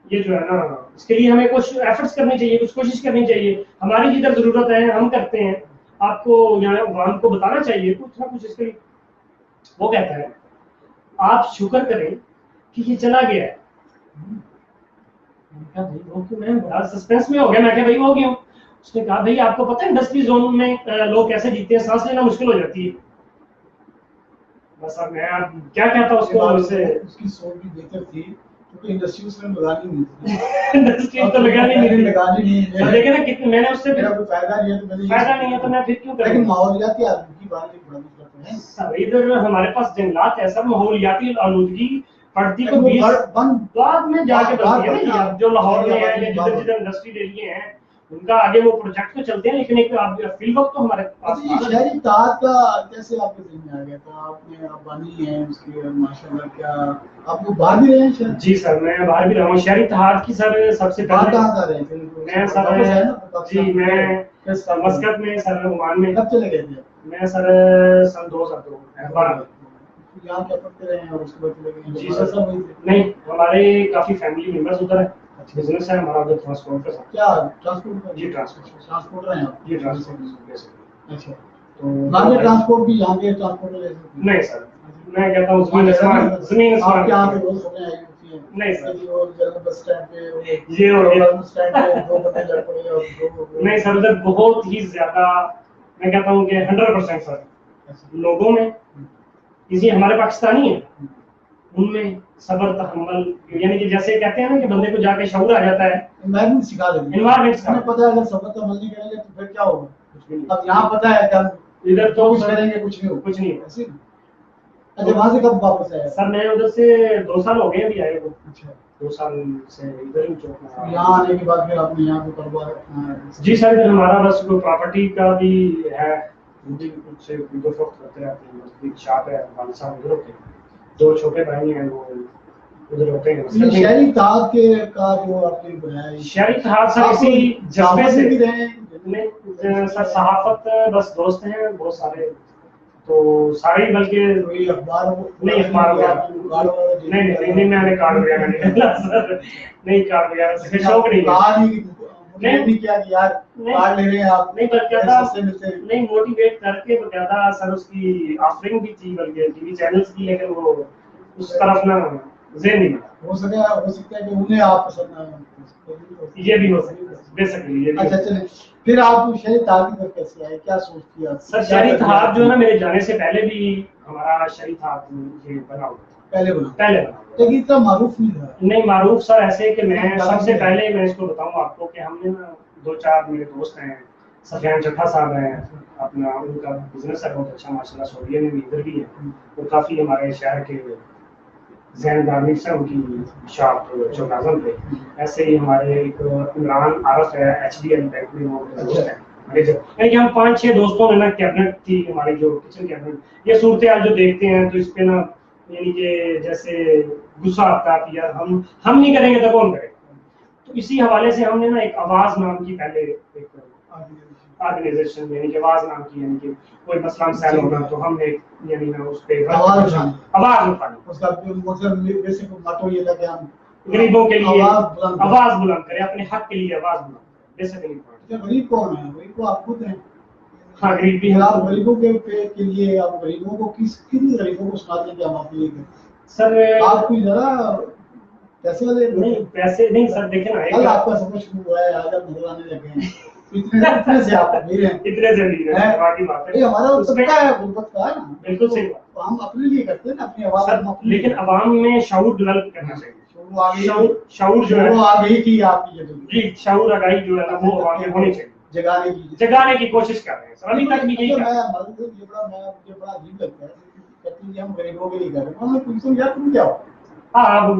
یہ جو ہے نا اس کے لیے ہمیں کچھ ایفرٹس کرنی چاہیے, کچھ کوشش کرنی چاہیے. ہماری جدھر ضرورت ہے ہم کرتے ہیں, آپ کو یہاں عوام کو بتانا چاہیے کچھ نہ کچھ اس کے لیے. وہ کہتا ہے آپ شکر کریں کہ یہ چلا گیا ہے. میں بڑا سسپینس میں ہو گیا, میں کہ بھائی ہو گیا ہوں. اس نے کہا بھائی آپ کو پتہ ہے انڈسٹری زون میں لوگ کیسے جیتے ہیں, سانس لینا مشکل ہو جاتی ہے. بس اب میں کیا کہتا ہوں اس کو, اس کی سوچ بھی بہتر تھی کیونکہ انڈسٹری اس میں لگانی نہیں تھی. انڈسٹری تو لگانی نہیں تھی, لیکن نا کتنے میں نے اس سے کوئی فائدہ نہیں ہے, فائدہ نہیں ہے تو میں پھر کیوں کروں. لیکن ماحولیاتی آلودگی بڑھانی ہے سر. ادھر ہمارے پاس جنگلات ہے سر, ماحولیاتی آلودگی پڑتی کو بعد میں جا کے بڑھتی ہے. جو لاہور میں ہے جدھر جدھر انڈسٹری ایریا ہیں ان کا آگے وہ پروجیکٹ تو چلتے ہیں, لیکن ایک فی الوقت تو ہمارے پاس شہری اتحاد کا کیسے آپ کے ذہن میں آ گیا تھا؟ آپ نے آپ بانی ہیں اس کے ماشاءاللہ, کیا آپ کو باہر بھی رہے ہیں شہر؟ جی سر میں باہر بھی رہا ہوں. شہری اتحاد کی سر سب سے باہر کہاں جا رہے ہیں؟ میں سر جی میں مسقط میں سر عمان میں. کب چلے گئے تھے؟ میں سر سن 2012 یہاں کیا پڑھتے رہے ہیں اور اس کے بعد چلے گئے؟ جی سر نہیں, ہمارے کافی فیملی ممبرز ادھر ہیں, بزنس ہے ہمارا ادھر ٹرانسپورٹ کا. کیا ٹرانسپورٹ کا؟ جی ٹرانسپورٹ رہے ہیں آپ؟ جی ٹرانسپورٹ. اچھا, تو باہر ٹرانسپورٹ بھی یہاں کے ٹرانسپورٹ نہیں سر, میں کہتا ہوں زمین آپ کے یہاں پہ روز خبریں آئی ہوتی ہیں. نہیں سر بس اسٹینڈ پہ یہ ہو گیا دو بندے لڑ پڑے اور نہیں سر, ادھر بہت ہی زیادہ میں کہتا ہوں کہ 100% سر لوگوں میں اسی ہمارے پاکستانی ہیں ان میں صبر تحمل، یعنی کہ جیسے کہتے ہیں نا کہ بندے کو جا کے شعور آ جاتا ہے، انوائرمنٹ سکھا دیں گے. انوائرمنٹ ہمیں پتہ ہے اگر صبر تو عمل نہیں کریں گے تو پھر کیا ہوگا. کچھ بھی نہیں. اب یہاں پتہ ہے کہ ہم ادھر تو کچھ کریں گے کچھ نہیں ہوگا. کچھ نہیں. ایسے اچھا وہاں سے کب واپس آیا؟ سر میں ادھر سے 2 سال ہو گئے ابھی آئے کو. اچھا 2 سال سے ادھر ہی چوک میں. یہاں آنے کے بعد پھر آپ نے یہاں کو کاروبار. جی سر ادھر ہمارا بس کوئی پراپرٹی کا بھی ہے، مجھے کچھ خرید و فروخت کرتے رہتے ہیں. مسجد شاپ ہے، والد صاحب ادھر ہوتے ہیں، 2 چھوٹے بھائی ہیں وہ ادھر ہوتے ہیں. شہری اتحاد کے کا جو آپ نے بنایا شہری اتحاد سر اسی جذبے سے بھی رہے نہیں سر. صحافت بس دوست ہیں بہت سارے، تو سارے ہی بلکہ کوئی اخبار نہیں اخبار نہیں میں نے کارڈ وغیرہ نہیں ڈالا سر، نہیں کارڈ وغیرہ سے شوق نہیں بھی کیا یار کارڈ لے رہے ہیں آپ نہیں بلکہ نہیں موٹیویٹ کر کے بقاعدہ سر اس کی آفرنگ بھی تھی بلکہ ٹی وی چینلز کی، لیکن وہ اس طرف نہ ذہن نہیں ہو سکتا ہے کہ انہیں آپ پسند نہ یہ بھی ہو سکتا ہے بے شک. اچھا چلیں پھر آپ شہری اتحاد کی طرف کیسے آئے، کیا سوچتی ہے سر؟ شہری اتحاد جو ہے نا میرے جانے سے پہلے بھی ہمارا شہری اتحاد یہ بنا ہوا تھا. پہلے بنا لیکن اتنا معروف نہیں تھا. نہیں معروف سر ایسے کہ میں سب سے پہلے میں اس کو بتاؤں آپ کو کہ ہم نے نا 2-4 میرے دوست ہیں، سفیان چٹھا صاحب ہیں، اپنا ان کا بزنس ہے بہت اچھا ماشاء اللہ، سعودیہ میں بھی ادھر بھی ہے، وہ کافی ہمارے شہر کے ذہن گارمنٹس ہے ان کی شاپ چوک اعظم پہ. ایسے ہی ہمارے ایک عمران عارف ہے HDL بینک میں، وہ دوست ہے مینیجر. یعنی کہ ہم 5-6 دوستوں نے نا کیبنٹ تھی ہماری جو کچن کیبنٹ، یہ صورتحال جو دیکھتے ہیں تو اس پہ نا یعنی کہ جیسے غصہ آتا ہے کہ یار ہم نہیں کریں گے تو کون کرے گا. تو اسی حوالے سے ہم نے نا ایک آواز نام کی پہلے ایک آرگنائزیشن یعنی کہ آواز نام کی، یعنی کہ کوئی مسئلہ مسائل ہونا تو ہم نے یعنی نا اس پہ آواز اٹھانی. اس کا مطلب بیسک موٹو یہ تھا کہ ہم غریبوں کے لیے آواز بلند کریں، اپنے حق کے لیے آواز بلند. بیسیکلی غریب کون ہے؟ غریب کو آپ خود ہیں. ہاں غریب بھی ہیں. آپ غریبوں کے لیے آپ غریبوں کو کن غریبوں کو سناتے ہیں کہ ہم آپ کے لیے سر آپ کوئی ذرا پیسے والے نہیں، پیسے نہیں سر. دیکھیں نا آپ کا سفر شروع ہوا ہے، آج آپ نظر آنے لگے ہیں، اتنے سے آپ امیر ہیں، اتنے سے امیر ہیں. باقی بات ہے ہمارا طبقہ ہے غربت کا ہے نا. بالکل صحیح بات. ہم اپنے لیے کرتے ہیں نا، اپنی عوام. لیکن عوام میں شعور ڈیولپ کرنا چاہیے. شعور جو ہے وہ آگے کی آپ کی جی شعور آگاہی جو ہے نا وہ عوام میں ہونی چاہیے، جگانے کی کوشش کر رہے ہیں سر. ابھی تک بھی یہی کر رہے ہیں. مجھے بڑا عجیب لگتا ہے کہ ہم غریبوں کے لیے کر رہے ہیں. میں پوچھتا ہوں تم کیا ہو؟ ہاں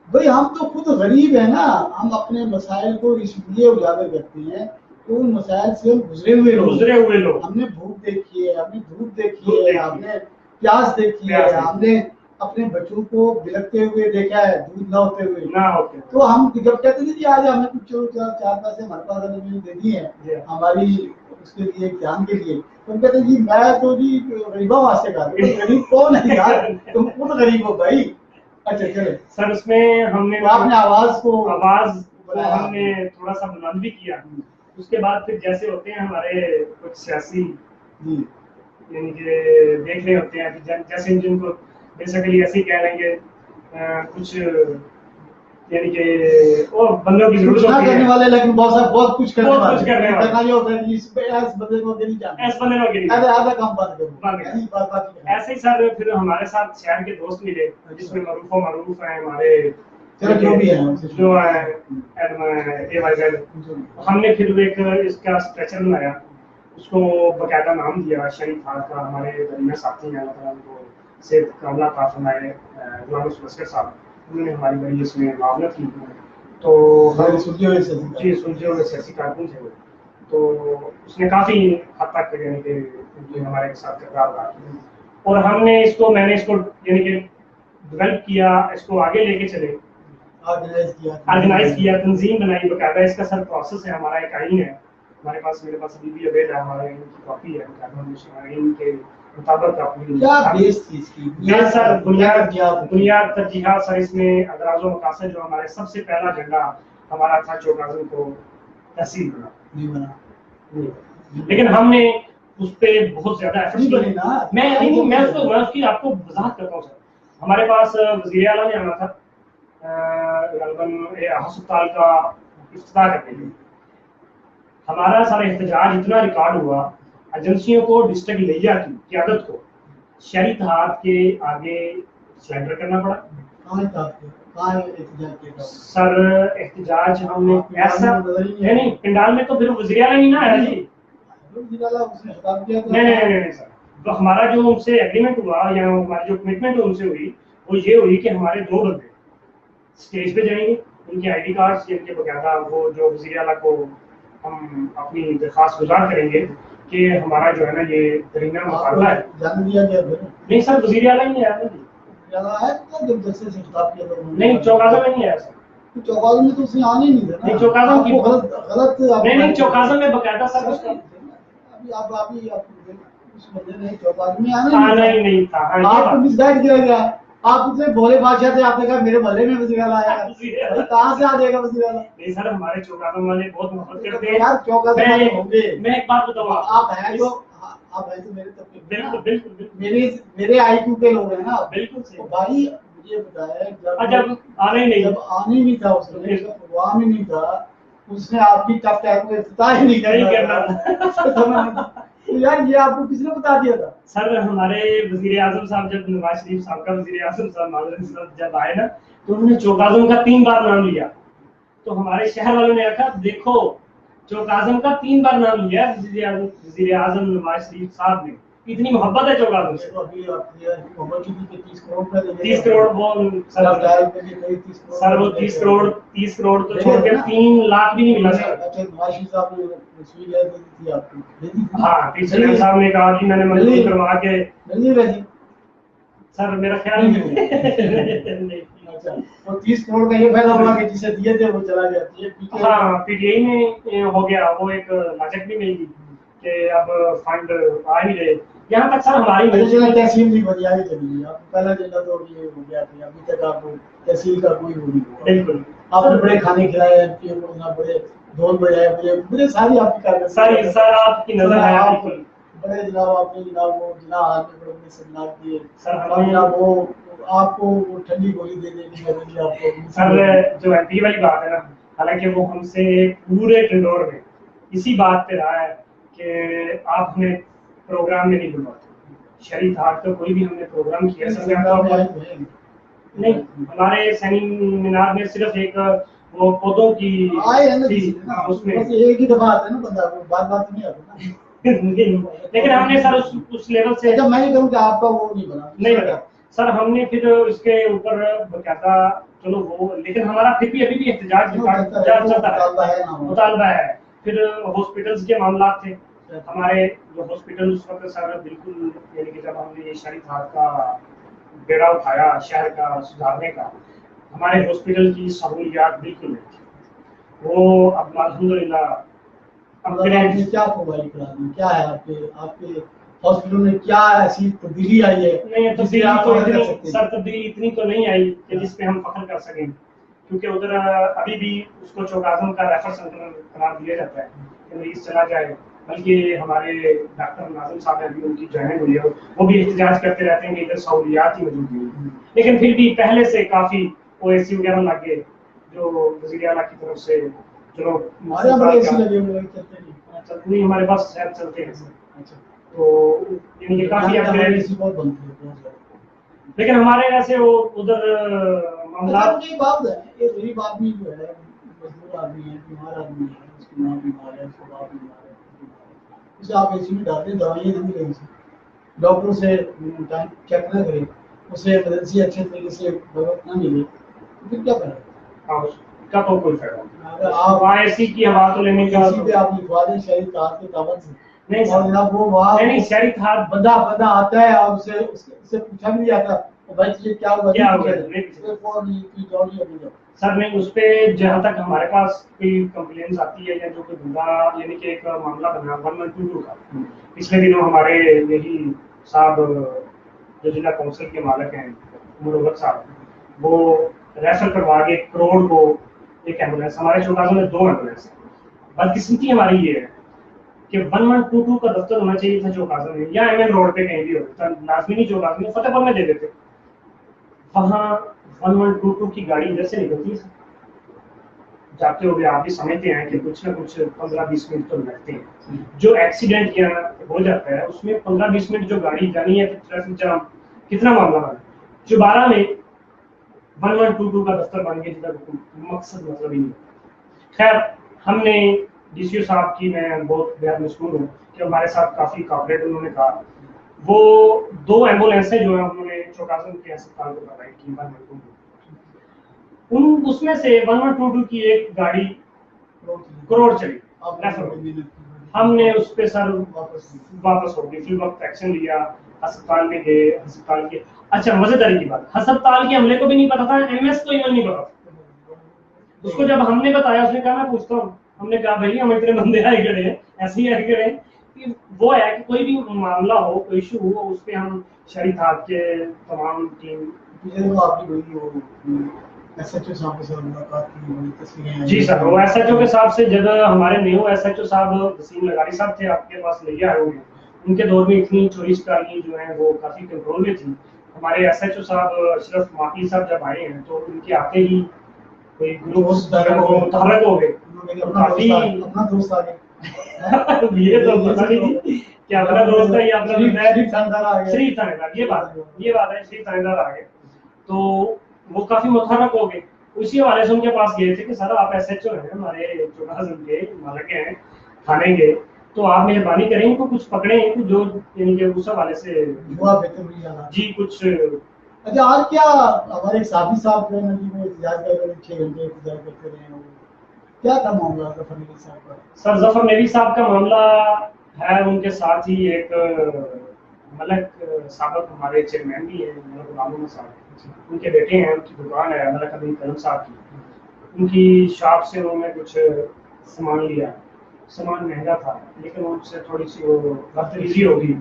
بھائی ہم تو خود غریب ہیں نا. ہم اپنے مسائل کو اس لیے اجاگر کرتے ہیں کہ ان مسائل سے ہم گزرے ہوئے لوگ. ہم نے بھوک دیکھی ہے، ہم نے دھوپ دیکھی ہے، ہم نے پیاس دیکھی ہے، ہم نے اپنے بچوں کو بلکتے ہوئے دیکھا ہے، دودھ نہ ہوتے ہوئے. تو ہم جب کہتے ہیں جی آج ہمیں کچھ 4 پیسے ہمارے پاس دے دیے ہیں ہماری اس کے لیے دھیان کے لیے، تو ہم کہتے ہیں جی میں تو جی غریبوں واسطے کر رہا ہوں. غریب کون ہے یار؟ تم خود غریب ہو بھائی. اچھا چلے سر اس میں ہم نے آپ نے آواز ہم نے تھوڑا سا بلند بھی کیا. اس کے بعد پھر جیسے ہوتے ہیں ہمارے کچھ سیاسی یعنی کہ دیکھ رہے ہوتے ہیں جیسے جن کو بیسیکلی ایسے ہی کہہ لیں گے کچھ یعنی کہ اور بندوں کی ضرورت کرنے والے، لیکن بہت کچھ کرنے والے کرنا یہ ہوتا ہے کہ اس بندے کو نہیں جانتے، اس بندے کو نہیں آدھا کام بند کرو. ایسے ہی سر پھر ہمارے ساتھ شہر کے دوست ملے جس میں معروف ہیں ہمارے جو بھی ہیں جو ہم نے پھر ایک اس کا اسٹرکچر بنایا، اس کو باقاعدہ نام دیا شہری اتحاد کا. ہمارے درمیان ساتھی ہیں اللہ کو صرف کاملہ عطا فرمائے غلام لشکر صاحب، انہوں نے ہماری بڑی اس میں معاونت کی. تو جی سلجھے ہوئے سیاسی کارکن تھے وہ، تو اس نے کافی حد تک یعنی کہ ہمارے ساتھ کردار ادا کیا. اور ہم نے اس کو میں نے اس کو یعنی کہ ڈیولپ کیا، اس کو آگے لے کے چلے، آرگنائز کیا، تنظیم بنائی باقاعدہ. اس کا سر پروسیس ہے، ہمارا ایک آئین ہے ہمارے پاس، میرے پاس ابھی بھی اویل ہے، ہمارا آئین کی کاپی ہے آئین کے مطابق اپنی سر بنیاد ترجیحات سر اس میں اغراض و مقاصد جو ہمارے سب سے پہلا جھنڈا ہمارا تھا چوک اعظم کو تحصیل بنا. لیکن ہم نے اس پہ بہت زیادہ ایفرٹ کیا. میں اس کی آپ کو وضاحت کرتا ہوں سر. ہمارے پاس وزیر اعلیٰ نے آنا تھا غالباً ہسپتال کا افتتاح کرنے کے لیے. ہمارا سارا احتجاج اتنا ریکارڈ ہوا، ایجنسیوں کو ڈسٹرکٹ لیجا کی قیادت کو شہری اتحاد کے آگے سرنڈر کرنا پڑا. سر احتجاج ہم نے ایسا نہیں پنڈال میں تو پھر وزیر اعلیٰ نہیں نا آیا جی. نہیں سر ہمارا جو ان سے ایگریمنٹ ہوا یا ہماری جو کمٹمنٹ ان سے ہوئی وہ یہ ہوئی کہ ہمارے 2 بندے اسٹیج پہ جائیں گے, ان کے آئی ڈی کارڈ جن کے باقاعدہ وہ جو وزیر اعلیٰ کو ہم اپنی درخواست گزار کریں گے کہ ہمارا جو ہے نا یہ درمیان مقابلہ ہے. نہیں سر وزیر اعلیٰ ہی نہیں آیا نہیں چوکازم میں نہیں آیا سر. چوکازم میں تو اس نے آنے ہی نہیں نہیں چوکازم کی غلط نہیں چوکازم میں باقاعدہ سر نہیں تھا. آپ کو مس گائڈ کیا گیا, آپ اتنے بھولے بادشاہ تھے, آپ نے کہا میرے محلے میں وزیر اعلیٰ آیا, کہاں سے آ جائے گا وزیر اعلیٰ؟ نہیں سر ہمارے چوکازم والے بہت محبت کرتے ہیں یار, چوکازم والے ہوں گے. میں ایک بات بتاؤں آپ ہیں جو آپ ہیں تو میرے بالکل بالکل میرے آئی کیو کے لوگ ہیں نا. بالکل بھائی مجھے بتایا جب آنے ہی نہیں تھا اس نے, پروگرام ہی نہیں تھا, اس نے آپ کی ٹف ٹائپ کو افتتاح ہی نہیں کرنا. یار یہ آپ کو کس نے بتا دیا تھا؟ سر ہمارے وزیر اعظم صاحب جب نواز شریف صاحب کا وزیر اعظم صاحب معذرت صاحب جب آئے نا تو انہوں نے چوکازم کا 3 بار نام لیا. تو ہمارے شہر والوں نے کہا دیکھو چوکازم کا 3 بار نام لیا وزیر اعظم نواز شریف صاحب نے, اتنی محبت ہے چوکازم سے. 30 کروڑ وہ سر وہ 30 کروڑ تو چھوڑ کے 3 لاکھ بھی نہیں ملا سر. ہاں ٹیچر صاحب نے کہا کہ میں نے منظور کروا کے سر میرا خیال نہیں 30 کروڑ کا یہ فائدہ ہوا کہ جسے دیے تھے وہ چلا گیا. ہاں پی ٹی آئی میں ہو گیا وہ ایک لاجک بھی مل گئی کہ اب فنڈ آ ہی رہے. یہاں تک سر ہماری تحصیل بھی بڑی آگے چلی گئی. پہلا جگہ تو یہ ہو گیا تھا, ابھی تک آپ کو تحصیل کا کوئی وہ نہیں ہوا. بالکل آپ نے بڑے کھانے کھلائے, بڑے ڈھول بجائے, بڑے ساری آپ کی ساری سر آپ کی نظر ہے بالکل بڑے جناب آپ نے جناب وہ جناب ہاتھ میں بڑے بڑے سیمینار دیے سر. وہ آپ کو ٹھنڈی گولی دے دے گی آپ کو سر. جو ایم پی والی بات ہے نا, حالانکہ وہ ہم سے پورے ٹنڈور میں اسی بات پہ رہا ہے کہ آپ ہمیں پروگرام میں نہیں بلواتے. شریف ہاٹ کا کوئی بھی ہم نے پروگرام کیا سر نہیں, ہمارے سینی مینار میں صرف ایک وہ پودوں کی اس میں ایک ہی دفعہ آتا ہے نا بندہ, بات بات نہیں آتا. لیکن ہم نے سر اس لیول سے میں نہیں کہوں کہ آپ کا وہ نہیں بنا نہیں بنا سر. ہم نے پھر اس کے اوپر باقاعدہ چلو وہ, لیکن ہمارا پھر بھی ابھی بھی احتجاج چلتا ہے, مطالبہ ہے. پھر ہاسپٹلس کے معاملات تھے ہمارے, جو ہاسپٹل اس وقت سر بالکل یعنی کہ جب ہم نے شریف ہاٹ کا بیڑا اٹھایا شہر کا سدھارنے کا, ہمارے ہاسپٹل کی سہولیات بالکل نہیں تھی. وہ اب الحمدللہ کیا پرووائڈ کرا دیں, کیا ہے آپ کے ہاسپٹل میں کیا ایسی تبدیلی آئی ہے؟ نہیں تبدیلی اتنی تو نہیں آئی کہ جس پہ ہم فخر کر سکیں, کیونکہ ادھر ابھی بھی اس کو چوکازم کا ریفر سینٹر قرار دیا جاتا ہے کہ مریض چلا جائے. بلکہ ہمارے ڈاکٹر ناظم صاحب نے ابھی ان کی جوائننگ ہوئی ہے, وہ بھی احتجاج کرتے رہتے ہیں کہ ادھر سہولیات ہی موجود نہیں. لیکن پھر بھی پہلے سے کافی او اے سی وغیرہ لگے جو وزیر اعلیٰ کی طرف سے چلو نہیں ہمارے پاس چلتے ہیں سر. تو یعنی کہ کافی لیکن ہمارے ایسے وہ ادھر معاملات کی بات ہے. یہ غریب آدمی جو ہے مزدور آدمی ہے, بیمار آدمی ہے, اس کی ماں بیمار ہے, اس کا باپ بیمار ہے, اسے آپ اے سی میں ڈالتے ہیں, دوائیاں نہیں ملیں گی, ڈاکٹر سے ٹائم چیک نہ کرے, اسے ایمرجنسی اچھے طریقے سے نہ ملے, پھر کیا کرے کا تو کوئی فائدہ. آپ آئی سی کی ہوا تو لینے کا آپ لکھوا دیں شہری کارڈ کے دعوت سے. نہیں جناب وہ وہاں نہیں شہری کارڈ بندہ آتا ہے اور اسے پوچھا بھی جاتا بھائی تجھے کیا ہوا سر. نہیں اس پہ جہاں تک ہمارے پاس کوئی کمپلینس آتی ہے یا جو کوئی بندہ یعنی کہ ایک معاملہ بنا 1122 کا, پچھلے دنوں ہمارے یہی صاحب جو ضلع کونسل کے مالک ہیں مروت صاحب, وہ ریفر کروا کے 1 کروڑ کو ایک ایمبولینس, ہمارے چوکازوں میں 2 ایمبولینس ہیں. بدقسمتی ہماری یہ ہے کہ 1122 کا دفتر ہونا چاہیے تھا چوکازوں میں یا ایم این روڈ پہ کہیں بھی ہوتا, لازمی نہیں چوکازوں میں, فتح پور میں دے دیتے. وہاں 1122 کی گاڑی ادھر سے نکلتی ہے, جاتے ہوئے آپ بھی سمجھتے ہیں کہ کچھ نہ کچھ 15-20 منٹ تو لگتے ہیں. جو ایکسیڈنٹ کیا ہو جاتا ہے اس میں 15-20 منٹ جو گاڑی جانی ہے, ٹریفک جام کتنا معاملہ ہے. 12 میں 1122 کا دفتر بن گیا، جس کا مقصد مطلب ہی نہیں. خیر ہم نے ڈی سی او صاحب کی میں بہت بہت مشکور ہوں کہ ہمارے ساتھ کافی کوآپریٹ انہوں نے کہا. وہ 2 ایمبولینسیں جو ہیں انہوں نے چوکازم کے ہسپتال کو پرووائڈ کی 1122. اس میں سے 1122 کی ایک گاڑی کروڑ چلی ریفر ہو گئی. ہم نے اس پہ سر واپس ہو گئی، فی وقت ایکشن لیا، ہسپتال میں گئے، ہسپتال کے اچھا مزیداری کی بات، ہسپتال کے عملے کو بھی نہیں پتا تھا، ایم ایس کو ایون نہیں پتا تھا. اس کو جب ہم نے بتایا اس نے کہا میں پوچھتا ہوں. ہم نے کہا بھائی ہم اتنے بندے آئے کھڑے ہیں، ایسے ہی آئے کھڑے ہیں کہ وہ ہے کہ کوئی بھی معاملہ ہو، کوئی ایشو ہو، اس پہ ہم شریف آپ کے تمام ٹیم. جی سر، وہ ایس ایچ او کے صاحب سے جب ہمارے نیو ایس ایچ او صاحب وسیم لغاری صاحب تھے آپ کے پاس لے آئے ہوئے، ان کے دور میں اتنی چوری چکاریاں جو ہیں وہ کافی کنٹرول میں تھی. ہمارے ایس ایچ او صاحب اشرف ماقی صاحب جب آئے ہیں تو ان کے آتے ہی کوئی گروپ متحرک ہو گئے. کافی یہ تو پتا نہیں کہ اپنا دوست ہے یا اپنا شریف تھانے دار، یہ بات ہے، شریف تھانے دار آ گئے تو وہ کافی متحرک ہو گئے. اسی حوالے سے ان کے پاس گئے تھے کہ سر آپ ایس ایچ او ہیں، ہمارے چوکازم کے مالک ہیں تھانے کے، تو آپ مہربانی کریں ان کو کچھ پکڑیں جو یعنی کہ اس حوالے سے جی کچھ. اچھا آج کیا ہمارے صحافی صاحب جو ہے وہ احتجاج کر رہے ہیں، 6 گھنٹے احتجاج کرتے رہے ہیں، کیا تھا معاملہ ظفر نبی صاحب کا؟ سر ظفر نبی صاحب کا معاملہ ہے، ان کے ساتھ ہی ایک ملک سابق ہمارے چیئرمین بھی ہیں، ملک غلام صاحب، ان کے بیٹے ہیں، ان کی دکان ہے ملک ابھی کرم صاحب کی. ان کی شاپ سے انہوں نے کچھ سامان لیا، سامان مہنگا تھا لیکن ان سے تھوڑی سی وہ بدتمیزی ہوگی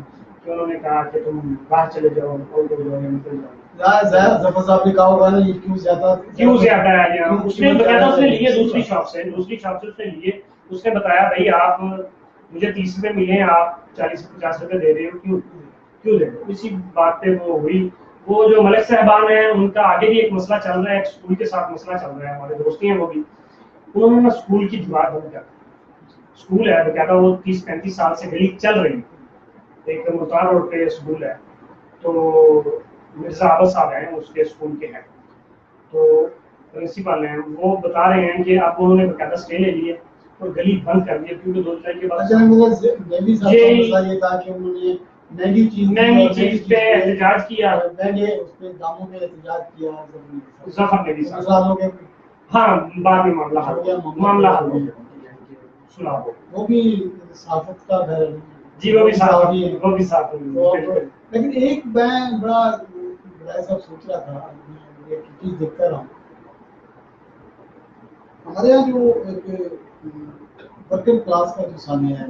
کہ انہوں نے کہا کہ تم باہر چلے جاؤ، اور نکل جاؤ. ظفر صاحب نے کہا ہوگا نا یہ کیوں زیادہ ہے. اس نے بتایا اس نے لیے دوسری شاپ سے اس نے لیے. اس نے بتایا بھائی آپ مجھے 30 روپے ملے ہیں، آپ 40-50 روپے دے رہے ہو، کیوں دے رہے ہو؟ اسی بات پہ وہ ہوئی. وہ جو ملک صاحبان ہیں ان کا آگے بھی ایک مسئلہ چل رہا ہے، ایک اسکول کے ساتھ مسئلہ چل رہا ہے، ہمارے دوستی ہیں وہ بھی. انہوں نے اسکول کی دیوار بند کر دی. اسکول ہے بقاعدہ، وہ 30-35 سال سے گلی چل رہی ہے، ایک ملتان روڈ پہ اسکول ہے. تو مرزا عابد صاحب ہیں اس کے اسکول کے ہیں، تو پرنسپل ہیں، وہ بتا رہے ہیں کہ اب انہوں نے باقاعدہ اسٹے لے لیے اور گلی بند کر دیا کیونکہ 2 جولائی کے بعد یہ تھا کہ انہوں نے مہنگی چیز پہ احتجاج کیا، مہنگے اس پہ داموں پہ احتجاج کیا ظفر نبی صاحب. ہاں بعد میں معاملہ حل ہو گیا، سنا وہ بھی صحافت کا گھر. جی وہ بھی صاحب. لیکن ایک میں بڑا صاحب سوچ رہا تھا، میں چیز دیکھتا رہا ہوں ہمارے یہاں جو ایک ورکنگ کلاس کا جو سامنے ہے،